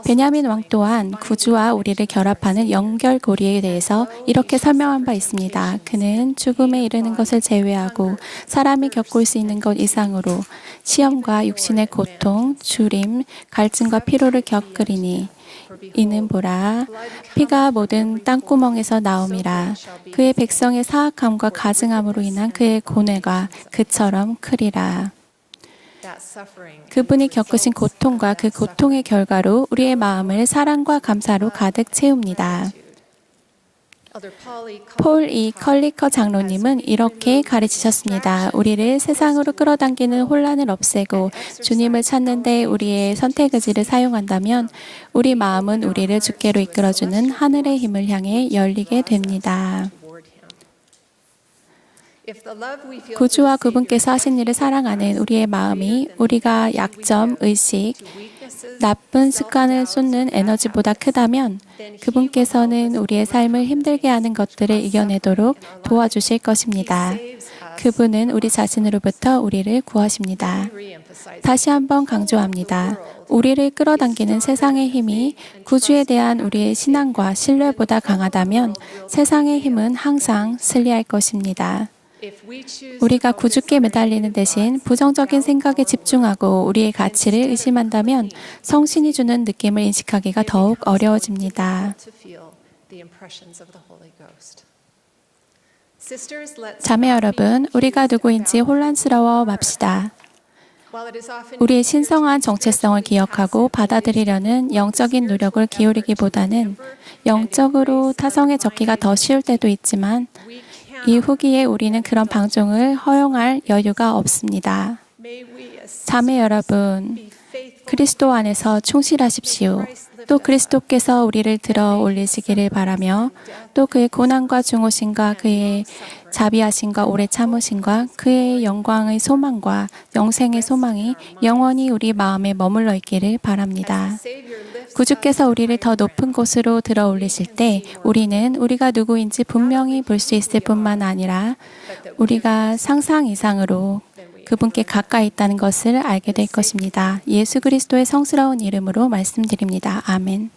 베냐민 왕 또한 구주와 우리를 결합하는 연결고리에 대해서 이렇게 설명한 바 있습니다. 그는 죽음에 이르는 것을 제외하고 사람이 겪을 수 있는 것 이상으로 시험과 육신의 고통, 주림, 갈증과 피로를 겪으리니 이는 보라, 피가 모든 땅구멍에서 나옴이라. 그의 백성의 사악함과 가증함으로 인한 그의 고뇌가 그처럼 크리라. 그분이 겪으신 고통과 그 고통의 결과로 우리의 마음을 사랑과 감사로 가득 채웁니다. 폴 E. 컬리커 장로님은 이렇게 가르치셨습니다. 우리를 세상으로 끌어당기는 혼란을 없애고 주님을 찾는 데 우리의 선택의지를 사용한다면 우리 마음은 우리를 주께로 이끌어주는 하늘의 힘을 향해 열리게 됩니다. 구주와 그분께서 하신 일을 사랑하는 우리의 마음이 우리가 약점, 의식, 나쁜 습관을 쏟는 에너지보다 크다면 그분께서는 우리의 삶을 힘들게 하는 것들을 이겨내도록 도와주실 것입니다. 그분은 우리 자신으로부터 우리를 구하십니다. 다시 한번 강조합니다. 우리를 끌어당기는 세상의 힘이 구주에 대한 우리의 신앙과 신뢰보다 강하다면 세상의 힘은 항상 승리할 것입니다. 우리가 구주께 매달리는 대신 부정적인 생각에 집중하고 우리의 가치를 의심한다면 성신이 주는 느낌을 인식하기가 더욱 어려워집니다. 자매 여러분, 우리가 누구인지 혼란스러워 맙시다. 우리의 신성한 정체성을 기억하고 받아들이려는 영적인 노력을 기울이기보다는 영적으로 타성에 젖기가 더 쉬울 때도 있지만 이 후기에 우리는 그런 방종을 허용할 여유가 없습니다. 자매 여러분, 그리스도 안에서 충실하십시오. 또 그리스도께서 우리를 들어 올리시기를 바라며 또 그의 고난과 중호심과 그의 자비하심과 오래 참으심과 그의 영광의 소망과 영생의 소망이 영원히 우리 마음에 머물러 있기를 바랍니다. 구주께서 우리를 더 높은 곳으로 들어 올리실 때 우리는 우리가 누구인지 분명히 볼 수 있을 뿐만 아니라 우리가 상상 이상으로 그분께 가까이 있다는 것을 알게 될 것입니다. 예수 그리스도의 성스러운 이름으로 말씀드립니다. 아멘.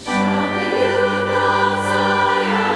Shall we do the Zion?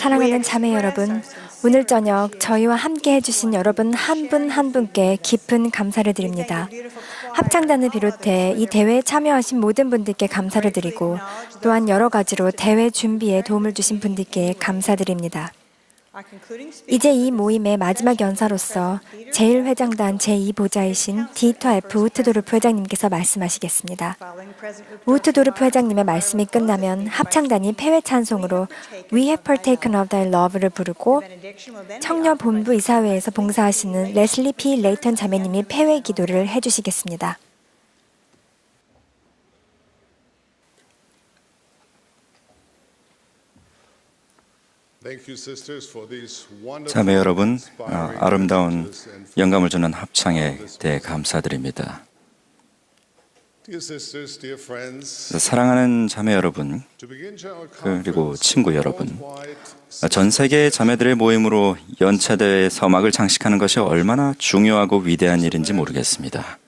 사랑하는 자매 여러분, 오늘 저녁 저희와 함께 해주신 여러분 한 분 한 분께 깊은 감사를 드립니다. 합창단을 비롯해 이 대회에 참여하신 모든 분들께 감사를 드리고 또한 여러 가지로 대회 준비에 도움을 주신 분들께 감사드립니다. 이제 이 모임의 마지막 연사로서 제1회장단 제2보좌이신 디터 F. 우트도르프 회장님께서 말씀하시겠습니다. 우트도르프 회장님의 말씀이 끝나면 합창단이 폐회 찬송으로 We have partaken of thy love를 부르고 청년 본부 이사회에서 봉사하시는 레슬리 P. 레이턴 자매님이 폐회 기도를 해주시겠습니다. 자매 여러분, 아름다운 영감을 주는 합창에 대해 감사드립니다. 사랑하는 자매 여러분, 그리고 친구 여러분, 전 세계 자매들의 모임으로 연차대회 서막을 장식하는 것이 얼마나 중요하고 위대한 일인지 모르겠습니다.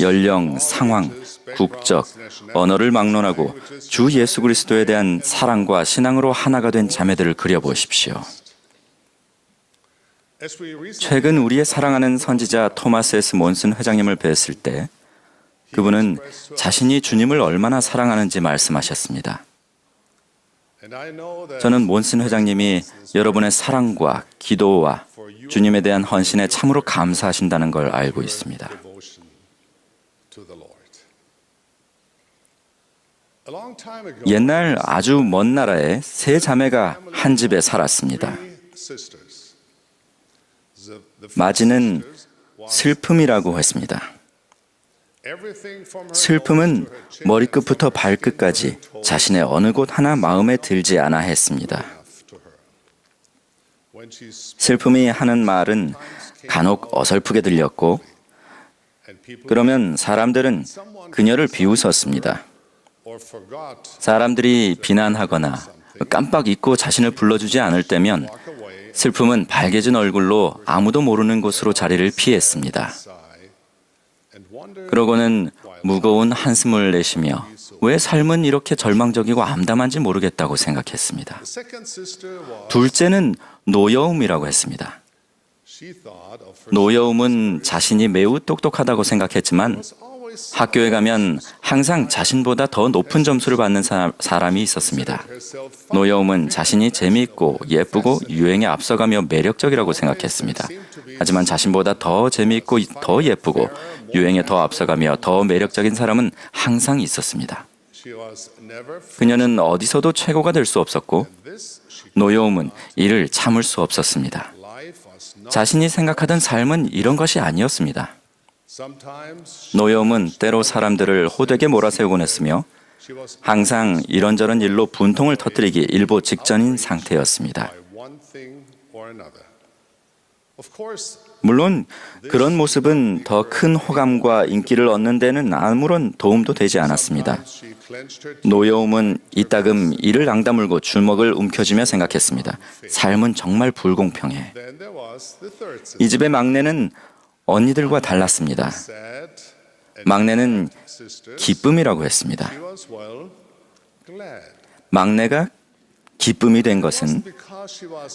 연령, 상황, 국적, 언어를 막론하고 주 예수 그리스도에 대한 사랑과 신앙으로 하나가 된 자매들을 그려보십시오. 최근 우리의 사랑하는 선지자 토마스 S. 몬슨 회장님을 뵀을 때 그분은 자신이 주님을 얼마나 사랑하는지 말씀하셨습니다. 저는 몬슨 회장님이 여러분의 사랑과 기도와 주님에 대한 헌신에 참으로 감사하신다는 걸 알고 있습니다. 옛날 아주 먼 나라에 세 자매가 한 집에 살았습니다. 마지는 슬픔이라고 했습니다. 슬픔은 머리끝부터 발끝까지 자신의 어느 곳 하나 마음에 들지 않아 했습니다. 슬픔이 하는 말은 간혹 어설프게 들렸고, 그러면 사람들은 그녀를 비웃었습니다. 사람들이 비난하거나 깜빡 잊고 자신을 불러주지 않을 때면 슬픔은 밝아진 얼굴로 아무도 모르는 곳으로 자리를 피했습니다. 그러고는 무거운 한숨을 내쉬며 왜 삶은 이렇게 절망적이고 암담한지 모르겠다고 생각했습니다. 둘째는 노여움이라고 했습니다. 노여움은 자신이 매우 똑똑하다고 생각했지만 학교에 가면 항상 자신보다 더 높은 점수를 받는 사람이 있었습니다. 노여움은 자신이 재미있고 예쁘고 유행에 앞서가며 매력적이라고 생각했습니다. 하지만 자신보다 더 재미있고 더 예쁘고 유행에 더 앞서가며 더 매력적인 사람은 항상 있었습니다. 그녀는 어디서도 최고가 될 수 없었고 노여움은 이를 참을 수 없었습니다. 자신이 생각하던 삶은 이런 것이 아니었습니다. 노여움은 때로 사람들을 호되게 몰아세우곤 했으며 항상 이런저런 일로 분통을 터뜨리기 일보 직전인 상태였습니다. 물론 그런 모습은 더 큰 호감과 인기를 얻는 데는 아무런 도움도 되지 않았습니다. 노여움은 이따금 이를 앙다물고 주먹을 움켜쥐며 생각했습니다. 삶은 정말 불공평해. 이 집의 막내는 언니들과 달랐습니다. 막내는 기쁨이라고 했습니다. 막내가 기쁨이 된 것은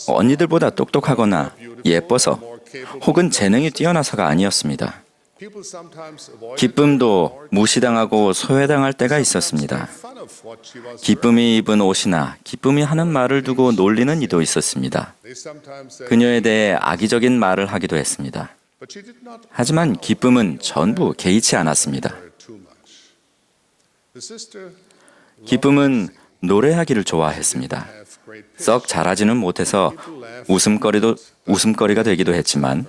언니들보다 똑똑하거나 예뻐서 혹은 재능이 뛰어나서가 아니었습니다. 기쁨도 무시당하고 소외당할 때가 있었습니다. 기쁨이 입은 옷이나 기쁨이 하는 말을 두고 놀리는 이도 있었습니다. 그녀에 대해 악의적인 말을 하기도 했습니다. 하지만 기쁨은 전부 개의치 않았습니다. 기쁨은 노래하기를 좋아했습니다. 썩 잘하지는 못해서 웃음거리가 되기도 했지만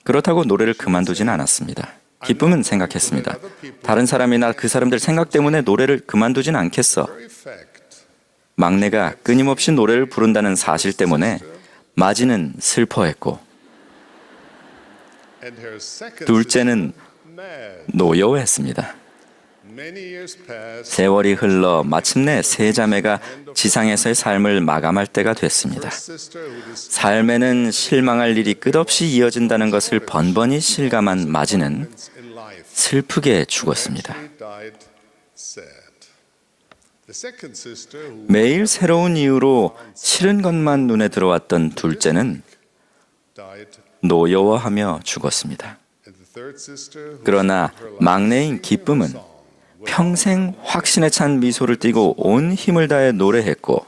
그렇다고 노래를 그만두진 않았습니다. 기쁨은 생각했습니다. 다른 사람이나 그 사람들 생각 때문에 노래를 그만두진 않겠어. 막내가 끊임없이 노래를 부른다는 사실 때문에 마지는 슬퍼했고 둘째는 노여워했습니다. 세월이 흘러 마침내 세 자매가 지상에서의 삶을 마감할 때가 됐습니다. 삶에는 실망할 일이 끝없이 이어진다는 것을 번번이 실감한 마지는 슬프게 죽었습니다. 매일 새로운 이유로 싫은 것만 눈에 들어왔던 둘째는 노여워하며 죽었습니다. 그러나 막내인 기쁨은 평생 확신에 찬 미소를 띠고 온 힘을 다해 노래했고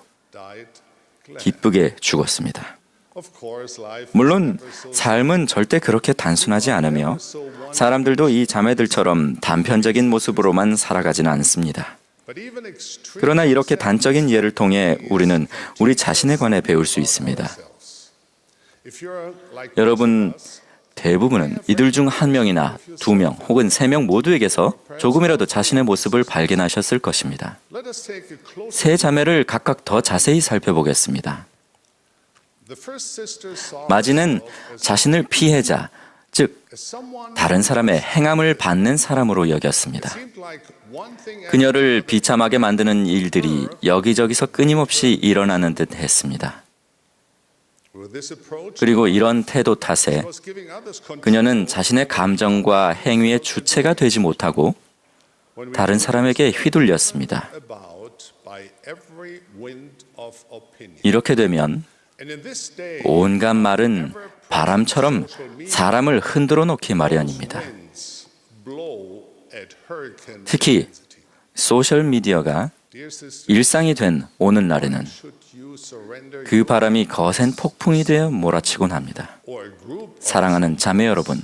기쁘게 죽었습니다. 물론 삶은 절대 그렇게 단순하지 않으며 사람들도 이 자매들처럼 단편적인 모습으로만 살아가지는 않습니다. 그러나 이렇게 단적인 예를 통해 우리는 우리 자신에 관해 배울 수 있습니다. 여러분, 대부분은 이들 중 한 명이나 두 명 혹은 세 명 모두에게서 조금이라도 자신의 모습을 발견하셨을 것입니다. 세 자매를 각각 더 자세히 살펴보겠습니다. 마지는 자신을 피해자, 즉 다른 사람의 행함을 받는 사람으로 여겼습니다. 그녀를 비참하게 만드는 일들이 여기저기서 끊임없이 일어나는 듯 했습니다. 그리고 이런 태도 탓에 그녀는 자신의 감정과 행위의 주체가 되지 못하고 다른 사람에게 휘둘렸습니다. 이렇게 되면 온갖 말은 바람처럼 사람을 흔들어 놓기 마련입니다. 특히 소셜미디어가 일상이 된 오늘날에는 그 바람이 거센 폭풍이 되어 몰아치곤 합니다. 사랑하는 자매 여러분,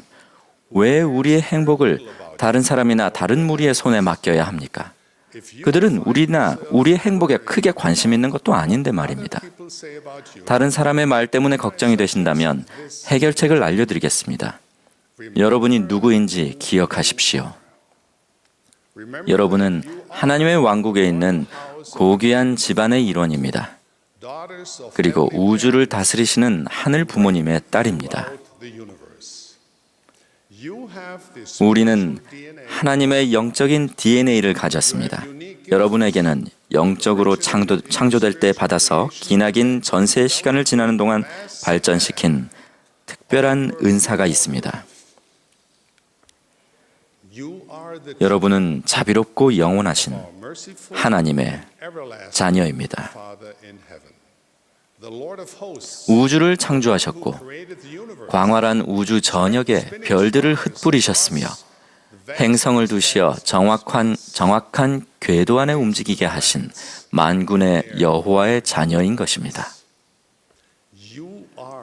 왜 우리의 행복을 다른 사람이나 다른 무리의 손에 맡겨야 합니까? 그들은 우리나 우리의 행복에 크게 관심 있는 것도 아닌데 말입니다. 다른 사람의 말 때문에 걱정이 되신다면 해결책을 알려드리겠습니다. 여러분이 누구인지 기억하십시오. 여러분은 하나님의 왕국에 있는 고귀한 집안의 일원입니다. 그리고 우주를 다스리시는 하늘 부모님의 딸입니다. 우리는 하나님의 영적인 DNA를 가졌습니다. 여러분에게는 영적으로 창조될 때 받아서 기나긴 전세의 시간을 지나는 동안 발전시킨 특별한 은사가 있습니다. 여러분은 자비롭고 영원하신 하나님의 자녀입니다. 우주를 창조하셨고 광활한 우주 전역에 별들을 흩뿌리셨으며 행성을 두시어 정확한 궤도 안에 움직이게 하신 만군의 여호와의 자녀인 것입니다.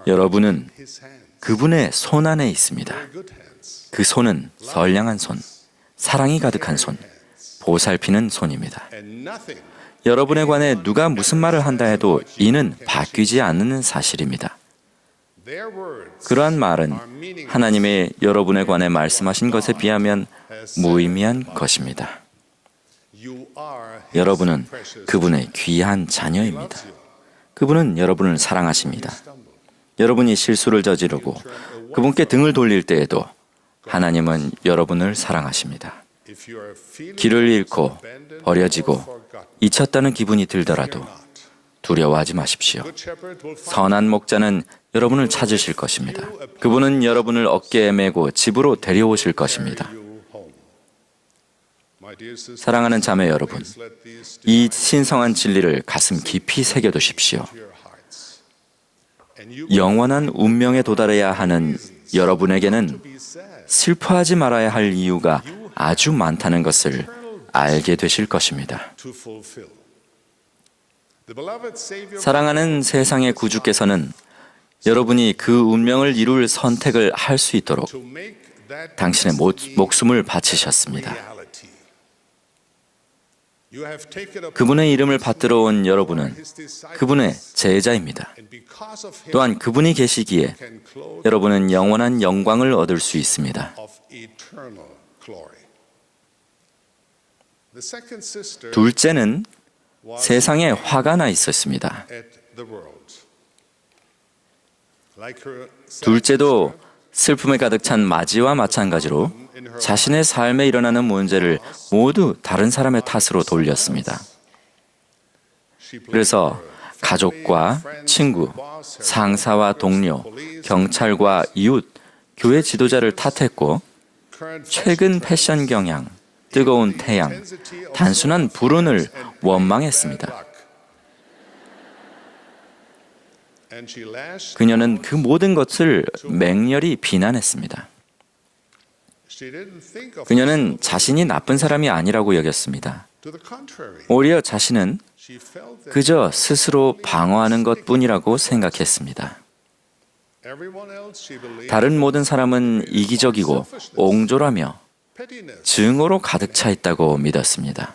여러분은 그분의 손 안에 있습니다. 그 손은 선량한 손, 사랑이 가득한 손, 보살피는 손입니다. 여러분에 관해 누가 무슨 말을 한다 해도 이는 바뀌지 않는 사실입니다. 그러한 말은 하나님의 여러분에 관해 말씀하신 것에 비하면 무의미한 것입니다. 여러분은 그분의 귀한 자녀입니다. 그분은 여러분을 사랑하십니다. 여러분이 실수를 저지르고 그분께 등을 돌릴 때에도 하나님은 여러분을 사랑하십니다. 길을 잃고 버려지고 잊혔다는 기분이 들더라도 두려워하지 마십시오. 선한 목자는 여러분을 찾으실 것입니다. 그분은 여러분을 어깨에 메고 집으로 데려오실 것입니다. 사랑하는 자매 여러분, 이 신성한 진리를 가슴 깊이 새겨두십시오. 영원한 운명에 도달해야 하는 여러분에게는 슬퍼하지 말아야 할 이유가 아주 많다는 것을 알게 되실 것입니다. 사랑하는 세상의 구주께서는 여러분이 그 운명을 이룰 선택을 할 수 있도록 당신의 목숨을 바치셨습니다. 그분의 이름을 받들어 온 여러분은 그분의 제자입니다. 또한 그분이 계시기에 여러분은 영원한 영광을 얻을 수 있습니다. 둘째는 세상에 화가 나 있었습니다. 둘째도 슬픔에 가득 찬 마지와 마찬가지로 자신의 삶에 일어나는 문제를 모두 다른 사람의 탓으로 돌렸습니다. 그래서 가족과 친구, 상사와 동료, 경찰과 이웃, 교회 지도자를 탓했고 최근 패션 경향, 뜨거운 태양, 단순한 불운을 원망했습니다. 그녀는 그 모든 것을 맹렬히 비난했습니다. 그녀는 자신이 나쁜 사람이 아니라고 여겼습니다. 오히려 자신은 그저 스스로 방어하는 것뿐이라고 생각했습니다. 다른 모든 사람은 이기적이고 옹졸하며 증오로 가득 차 있다고 믿었습니다.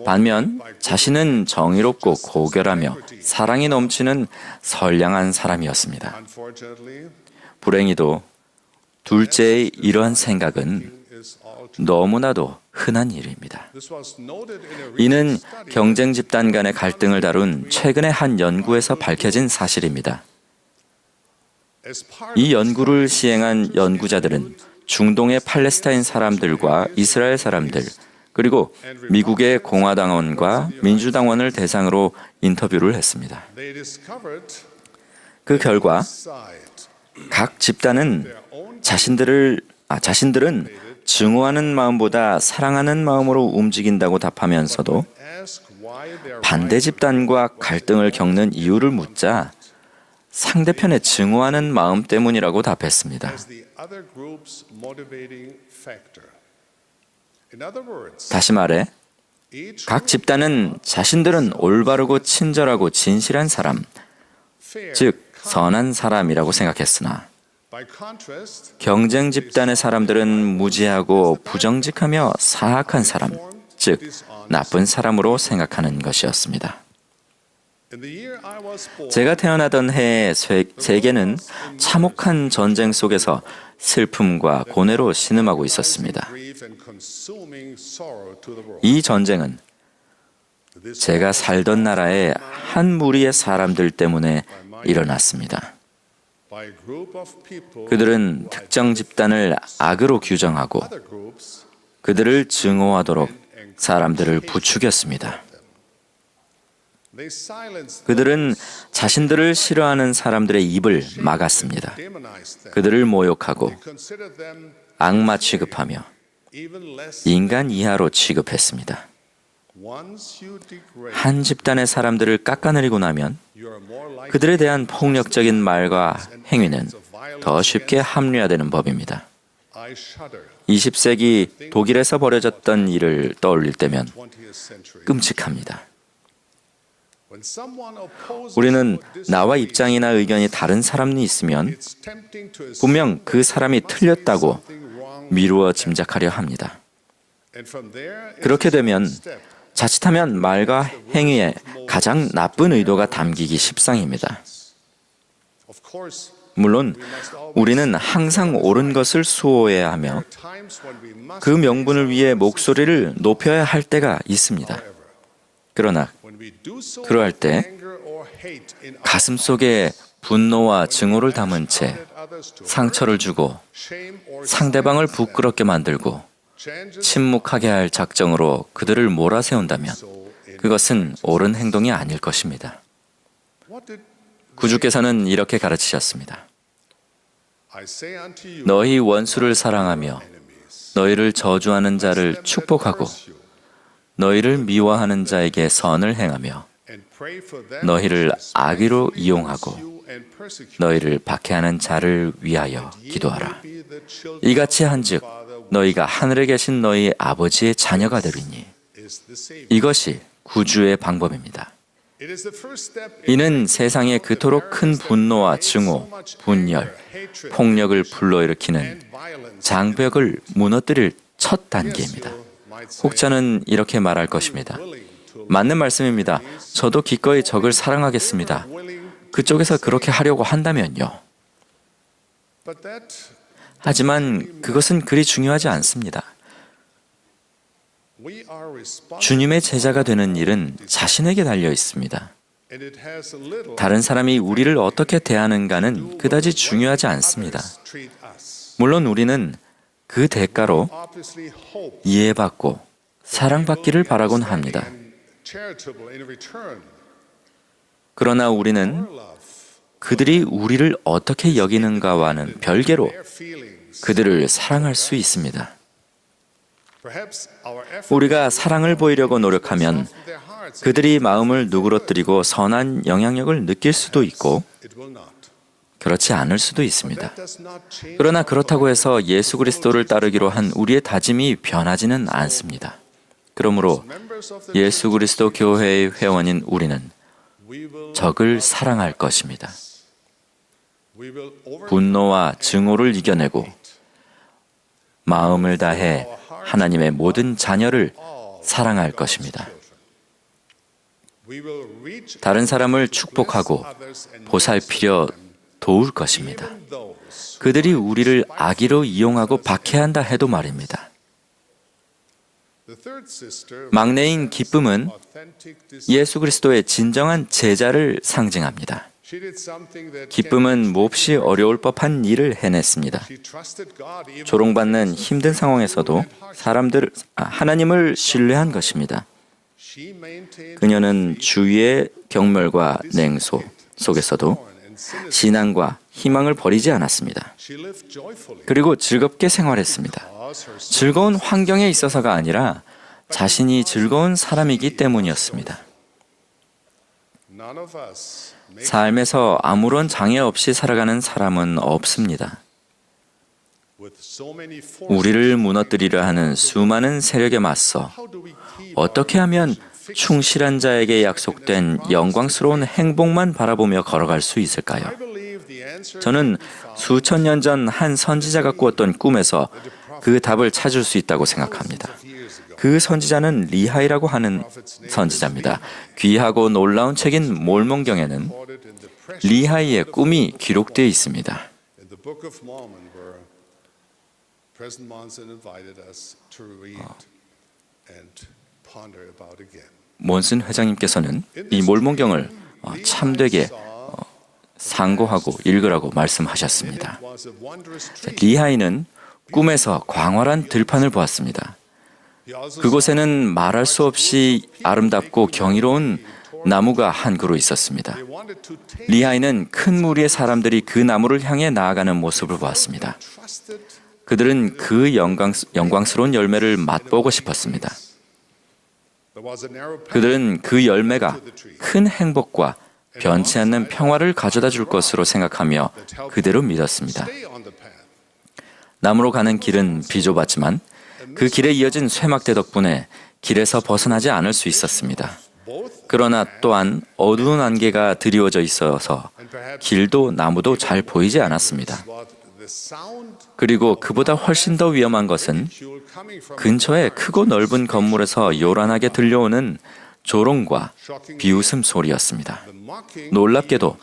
반면 자신은 정의롭고 고결하며 사랑이 넘치는 선량한 사람이었습니다. 불행히도 둘째의 이러한 생각은 너무나도 흔한 일입니다. 이는 경쟁 집단 간의 갈등을 다룬 최근의 한 연구에서 밝혀진 사실입니다. 이 연구를 시행한 연구자들은 중동의 팔레스타인 사람들과 이스라엘 사람들, 그리고 미국의 공화당원과 민주당원을 대상으로 인터뷰를 했습니다. 그 결과 각 집단은 자신들은 증오하는 마음보다 사랑하는 마음으로 움직인다고 답하면서도 반대 집단과 갈등을 겪는 이유를 묻자 상대편의 증오하는 마음 때문이라고 답했습니다. 다시 말해, 각 집단은 자신들은 올바르고 친절하고 진실한 사람, 즉 선한 사람이라고 생각했으나 경쟁 집단의 사람들은 무지하고 부정직하며 사악한 사람, 즉 나쁜 사람으로 생각하는 것이었습니다. 제가 태어나던 해에 세계는 참혹한 전쟁 속에서 슬픔과 고뇌로 신음하고 있었습니다. 이 전쟁은 제가 살던 나라의 한 무리의 사람들 때문에 일어났습니다. 그들은 특정 집단을 악으로 규정하고 그들을 증오하도록 사람들을 부추겼습니다. 그들은 자신들을 싫어하는 사람들의 입을 막았습니다. 그들을 모욕하고 악마 취급하며 인간 이하로 취급했습니다. 한 집단의 사람들을 깎아내리고 나면 그들에 대한 폭력적인 말과 행위는 더 쉽게 합리화되는 법입니다. 20세기 독일에서 벌어졌던 일을 떠올릴 때면 끔찍합니다. 우리는 나와 입장이나 의견이 다른 사람이 있으면 분명 그 사람이 틀렸다고 미루어 짐작하려 합니다. 그렇게 되면 자칫하면 말과 행위에 가장 나쁜 의도가 담기기 십상입니다. 물론 우리는 항상 옳은 것을 수호해야 하며 그 명분을 위해 목소리를 높여야 할 때가 있습니다. 그러나 그러할 때 가슴속에 분노와 증오를 담은 채 상처를 주고 상대방을 부끄럽게 만들고 침묵하게 할 작정으로 그들을 몰아세운다면 그것은 옳은 행동이 아닐 것입니다. 구주께서는 이렇게 가르치셨습니다. 너희 원수를 사랑하며 너희를 저주하는 자를 축복하고 너희를 미워하는 자에게 선을 행하며 너희를 악의로 이용하고 너희를 박해하는 자를 위하여 기도하라. 이같이 한즉 너희가 하늘에 계신 너희 아버지의 자녀가 되리니 이것이 구주의 방법입니다. 이는 세상에 그토록 큰 분노와 증오, 분열, 폭력을 불러일으키는 장벽을 무너뜨릴 첫 단계입니다. 혹자는 이렇게 말할 것입니다. 맞는 말씀입니다. 저도 기꺼이 적을 사랑하겠습니다. 그쪽에서 그렇게 하려고 한다면요. 하지만 그것은 그리 중요하지 않습니다. 주님의 제자가 되는 일은 자신에게 달려 있습니다. 다른 사람이 우리를 어떻게 대하는가는 그다지 중요하지 않습니다. 물론 우리는 그 대가로 이해받고 사랑받기를 바라곤 합니다. 그러나 우리는 그들이 우리를 어떻게 여기는가와는 별개로 그들을 사랑할 수 있습니다. 우리가 사랑을 보이려고 노력하면 그들이 마음을 누그러뜨리고 선한 영향력을 느낄 수도 있고 그렇지 않을 수도 있습니다. 그러나 그렇다고 해서 예수 그리스도를 따르기로 한 우리의 다짐이 변하지는 않습니다. 그러므로 예수 그리스도 교회의 회원인 우리는 적을 사랑할 것입니다. 분노와 증오를 이겨내고 마음을 다해 하나님의 모든 자녀를 사랑할 것입니다. 다른 사람을 축복하고 보살피려 도울 것입니다. 그들이 우리를 악의로 이용하고 박해한다 해도 말입니다. 막내인 기쁨은 예수 그리스도의 진정한 제자를 상징합니다. 기쁨은 몹시 어려울 법한 일을 해냈습니다. 조롱받는 힘든 상황에서도 하나님을 신뢰한 것입니다. 그녀는 주위의 경멸과 냉소 속에서도 신앙과 희망을 버리지 않았습니다. 그리고 즐겁게 생활했습니다. 즐거운 환경에 있어서가 아니라 자신이 즐거운 사람이기 때문이었습니다. 삶에서 아무런 장애 없이 살아가는 사람은 없습니다. 우리를 무너뜨리려 하는 수많은 세력에 맞서 어떻게 하면 충실한 자에게 약속된 영광스러운 행복만 바라보며 걸어갈 수 있을까요? 저는 수천 년 전 한 선지자가 꾸었던 꿈에서 그 답을 찾을 수 있다고 생각합니다. 그 선지자는 리하이라고 하는 선지자입니다. 귀하고 놀라운 책인 몰몬경에는 리하이의 꿈이 기록되어 있습니다. 몬슨 회장님께서는 이 몰몬경을 참되게 상고하고 읽으라고 말씀하셨습니다. 리하이는 꿈에서 광활한 들판을 보았습니다. 그곳에는 말할 수 없이 아름답고 경이로운 나무가 한 그루 있었습니다. 리하이는 큰 무리의 사람들이 그 나무를 향해 나아가는 모습을 보았습니다. 그들은 그 영광스러운 열매를 맛보고 싶었습니다. 그들은 그 열매가 큰 행복과 변치 않는 평화를 가져다 줄 것으로 생각하며 그대로 믿었습니다. 나무로 가는 길은 비좁았지만 그 길에 이어진 쇠막대 덕분에 길에서 벗어나지 않을 수 있었습니다. 그러나 또한 어두운 안개가 드리워져 있어서 길도 나무도 잘 보이지 않았습니다. 그리고 그보다 훨씬 더 위험한 것은 근처에 크고 넓은 건물에서 요란하게 들려오는 조롱과 비웃음 소리였습니다. 놀랍게도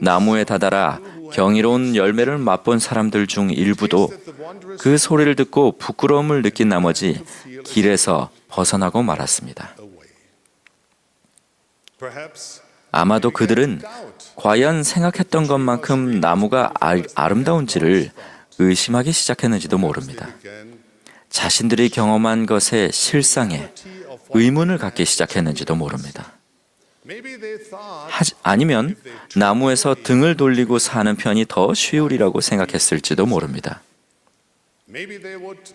나무에 다다라 경이로운 열매를 맛본 사람들 중 일부도 그 소리를 듣고 부끄러움을 느낀 나머지 길에서 벗어나고 말았습니다. 아마도 그들은 과연 생각했던 것만큼 나무가 아름다운지를 의심하기 시작했는지도 모릅니다. 자신들이 경험한 것의 실상에 의문을 갖기 시작했는지도 모릅니다. 아니면 나무에서 등을 돌리고 사는 편이 더 쉬우리라고 생각했을지도 모릅니다.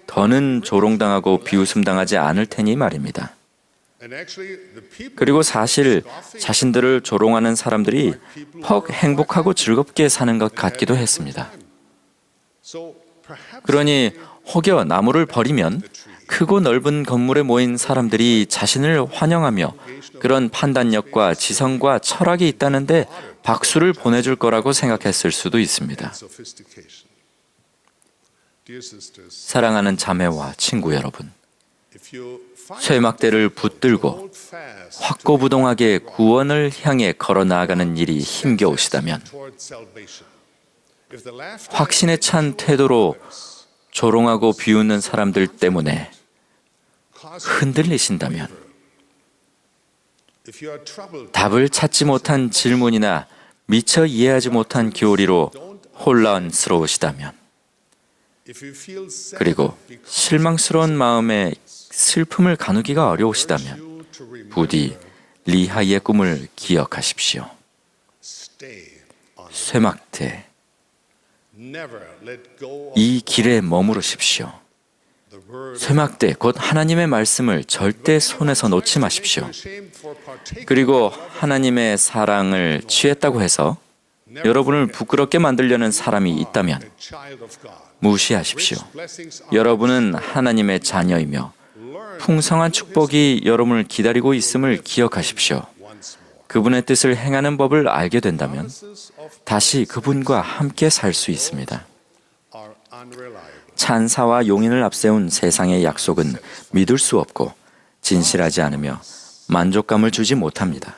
더는 조롱당하고 비웃음당하지 않을 테니 말입니다. 그리고 사실 자신들을 조롱하는 사람들이 퍽 행복하고 즐겁게 사는 것 같기도 했습니다. 그러니 혹여 나무를 버리면 크고 넓은 건물에 모인 사람들이 자신을 환영하며 그런 판단력과 지성과 철학이 있다는데 박수를 보내줄 거라고 생각했을 수도 있습니다. 사랑하는 자매와 친구 여러분, 쇠막대를 붙들고 확고부동하게 구원을 향해 걸어 나아가는 일이 힘겨우시다면, 확신에 찬 태도로 조롱하고 비웃는 사람들 때문에 흔들리신다면, 답을 찾지 못한 질문이나 미처 이해하지 못한 교리로 혼란스러우시다면, 그리고 실망스러운 마음에 슬픔을 가누기가 어려우시다면 부디 리하이의 꿈을 기억하십시오. 쇠막대, 이 길에 머무르십시오. 쇠막대 곧 하나님의 말씀을 절대 손에서 놓지 마십시오. 그리고 하나님의 사랑을 취했다고 해서 여러분을 부끄럽게 만들려는 사람이 있다면 무시하십시오. 여러분은 하나님의 자녀이며 풍성한 축복이 여러분을 기다리고 있음을 기억하십시오. 그분의 뜻을 행하는 법을 알게 된다면 다시 그분과 함께 살 수 있습니다. 찬사와 용인을 앞세운 세상의 약속은 믿을 수 없고 진실하지 않으며 만족감을 주지 못합니다.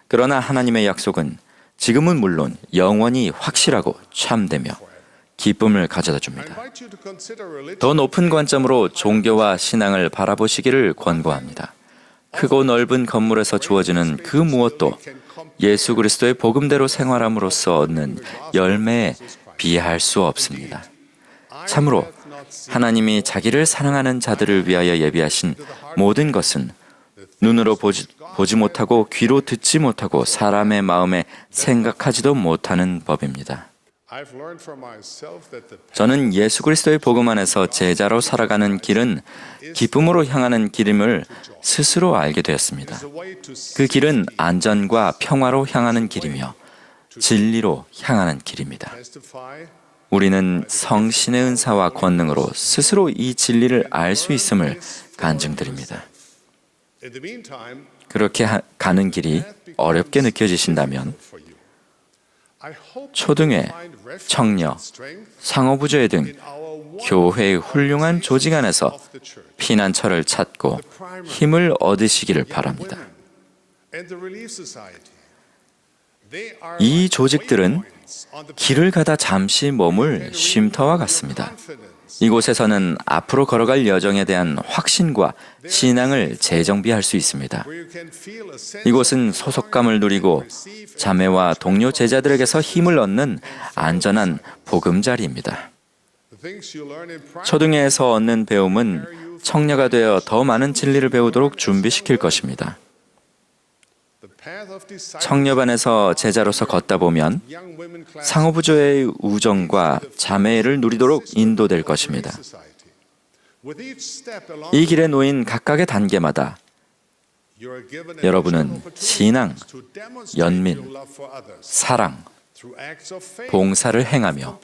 그러나 하나님의 약속은 지금은 물론 영원히 확실하고 참되며 기쁨을 가져다 줍니다. 더 높은 관점으로 종교와 신앙을 바라보시기를 권고합니다. 크고 넓은 건물에서 주어지는 그 무엇도 예수 그리스도의 복음대로 생활함으로써 얻는 열매에 비할 수 없습니다. 참으로 하나님이 자기를 사랑하는 자들을 위하여 예비하신 모든 것은 눈으로 보지 못하고 귀로 듣지 못하고 사람의 마음에 생각하지도 못하는 법입니다. 저는 예수 그리스도의 복음 안에서 제자로 살아가는 길은 기쁨으로 향하는 길임을 스스로 알게 되었습니다. 그 길은 안전과 평화로 향하는 길이며 진리로 향하는 길입니다. 우리는 성신의 은사와 권능으로 스스로 이 진리를 알 수 있음을 간증드립니다. 그렇게 가는 길이 어렵게 느껴지신다면 초등회, 청녀, 상호부조회 등 교회의 훌륭한 조직 안에서 피난처를 찾고 힘을 얻으시기를 바랍니다. 이 조직들은 길을 가다 잠시 머물 쉼터와 같습니다. 이곳에서는 앞으로 걸어갈 여정에 대한 확신과 신앙을 재정비할 수 있습니다. 이곳은 소속감을 누리고 자매와 동료 제자들에게서 힘을 얻는 안전한 보금자리입니다. 초등회에서 얻는 배움은 청녀가 되어 더 많은 진리를 배우도록 준비시킬 것입니다. 청녀반에서 제자로서 걷다 보면 상호부조의 우정과 자매를 누리도록 인도될 것입니다. 이 길에 놓인 각각의 단계마다 여러분은 신앙, 연민, 사랑, 봉사를 행하며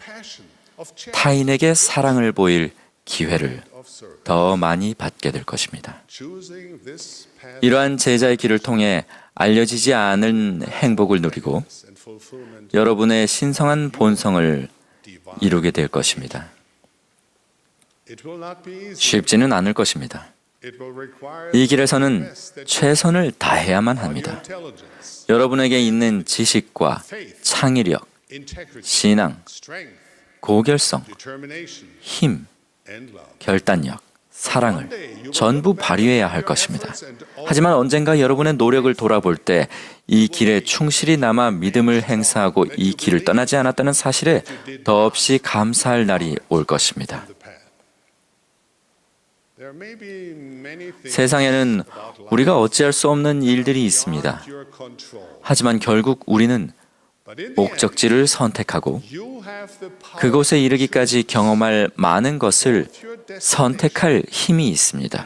타인에게 사랑을 보일 기회를 더 많이 받게 될 것입니다. 이러한 제자의 길을 통해 알려지지 않은 행복을 누리고 여러분의 신성한 본성을 이루게 될 것입니다. 쉽지는 않을 것입니다. 이 길에서는 최선을 다해야만 합니다. 여러분에게 있는 지식과 창의력, 신앙, 고결성, 힘, 결단력, 사랑을 전부 발휘해야 할 것입니다. 하지만 언젠가 여러분의 노력을 돌아볼 때 이 길에 충실히 남아 믿음을 행사하고 이 길을 떠나지 않았다는 사실에 더없이 감사할 날이 올 것입니다. 세상에는 우리가 어찌할 수 없는 일들이 있습니다. 하지만 결국 우리는 목적지를 선택하고 그곳에 이르기까지 경험할 많은 것을 선택할 힘이 있습니다.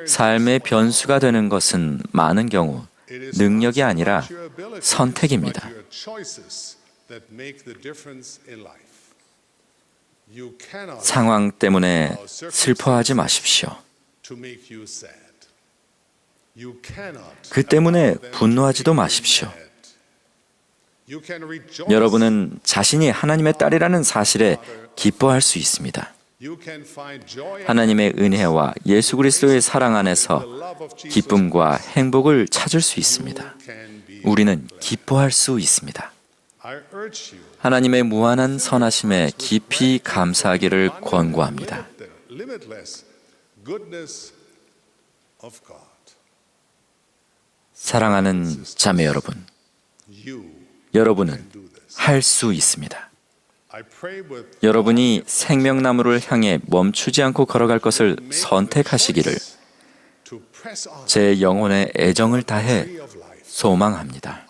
삶의 변수가 되는 것은 많은 경우 능력이 아니라 선택입니다. 상황 때문에 슬퍼하지 마십시오. 그 때문에 분노하지도 마십시오. 여러분은 자신이 하나님의 딸이라는 사실에 기뻐할 수 있습니다. 하나님의 은혜와 예수 그리스도의 사랑 안에서 기쁨과 행복을 찾을 수 있습니다. 우리는 기뻐할 수 있습니다. 하나님의 무한한 선하심에 깊이 감사하기를 권고합니다. 사랑하는 자매 여러분, 여러분은 할 수 있습니다. 여러분이 생명나무를 향해 멈추지 않고 걸어갈 것을 선택하시기를 제 영혼의 애정을 다해 소망합니다.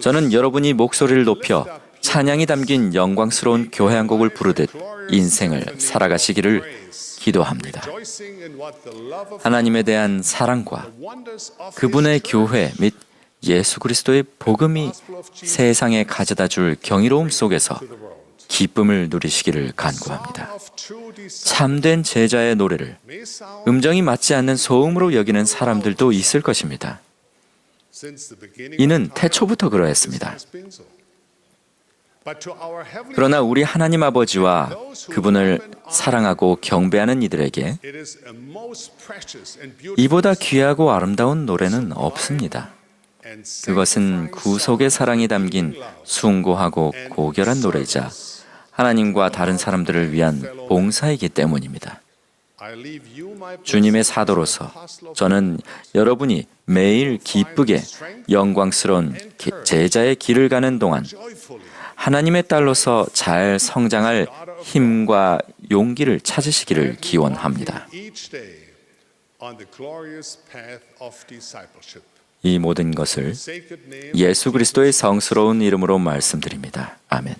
저는 여러분이 목소리를 높여 찬양이 담긴 영광스러운 교회 한 곡을 부르듯 인생을 살아가시기를 기도합니다. 하나님에 대한 사랑과 그분의 교회 및 예수 그리스도의 복음이 세상에 가져다 줄 경이로움 속에서 기쁨을 누리시기를 간구합니다. 참된 제자의 노래를 음정이 맞지 않는 소음으로 여기는 사람들도 있을 것입니다. 이는 태초부터 그러했습니다. 그러나 우리 하나님 아버지와 그분을 사랑하고 경배하는 이들에게 이보다 귀하고 아름다운 노래는 없습니다. 그것은 구속의 사랑이 담긴 숭고하고 고결한 노래이자 하나님과 다른 사람들을 위한 봉사이기 때문입니다. 주님의 사도로서 저는 여러분이 매일 기쁘게 영광스러운 제자의 길을 가는 동안 하나님의 딸로서 잘 성장할 힘과 용기를 찾으시기를 기원합니다. 이 모든 것을 예수 그리스도의 성스러운 이름으로 말씀드립니다. 아멘.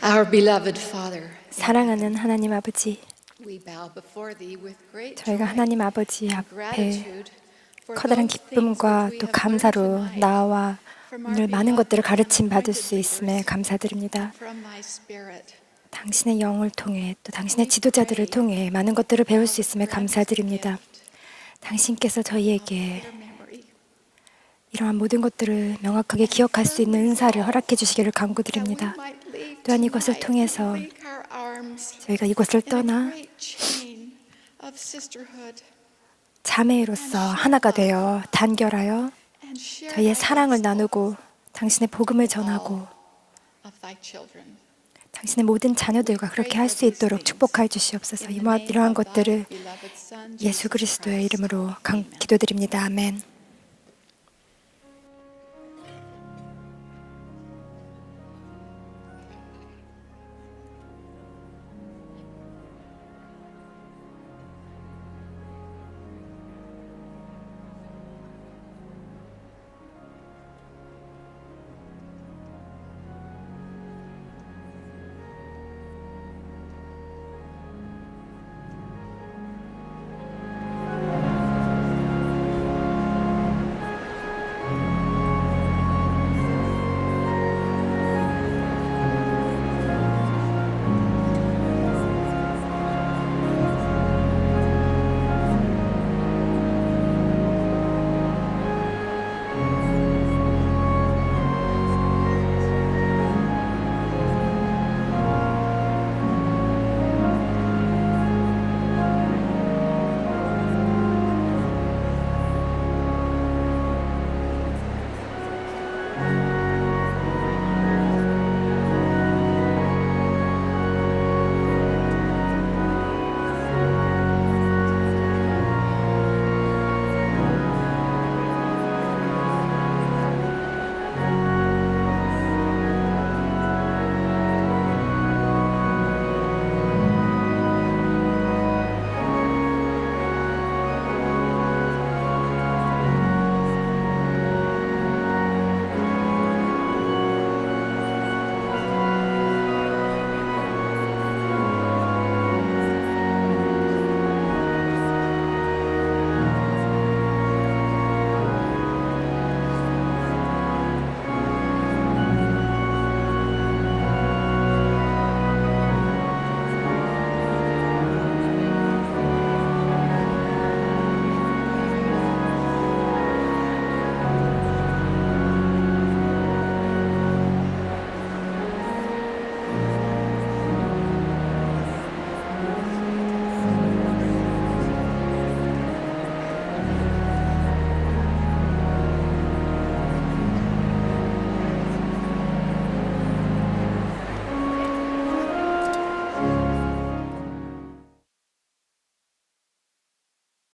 Our beloved Father, 사랑하는 하나님 아버지, we bow before Thee with great 저희가 joy 하나님 아버지 and 앞에 gratitude for 커다란 those things 기쁨과 that we 또 have learned 감사로 tonight 나와 from 오늘 our 많은 beloved 것들을 가르침 and 받을 수 anointed 있음에 leaders, 감사드립니다. from Thy Spirit. 당신의 영을 통해 또 당신의 지도자들을 통해 많은 것들을 배울 수 있음에 감사드립니다. 당신께서 저희에게 이러한 모든 것들을 명확하게 기억할 수 있는 은사를 허락해 주시기를 간구드립니다. 또한 이것을 통해서 저희가 이곳을 떠나 자매로서 하나가 되어 단결하여 저희의 사랑을 나누고 당신의 복음을 전하고 당신의 모든 자녀들과 그렇게 할 수 있도록 축복하여 주시옵소서. 이러한 것들을 예수 그리스도의 이름으로 기도드립니다. 아멘.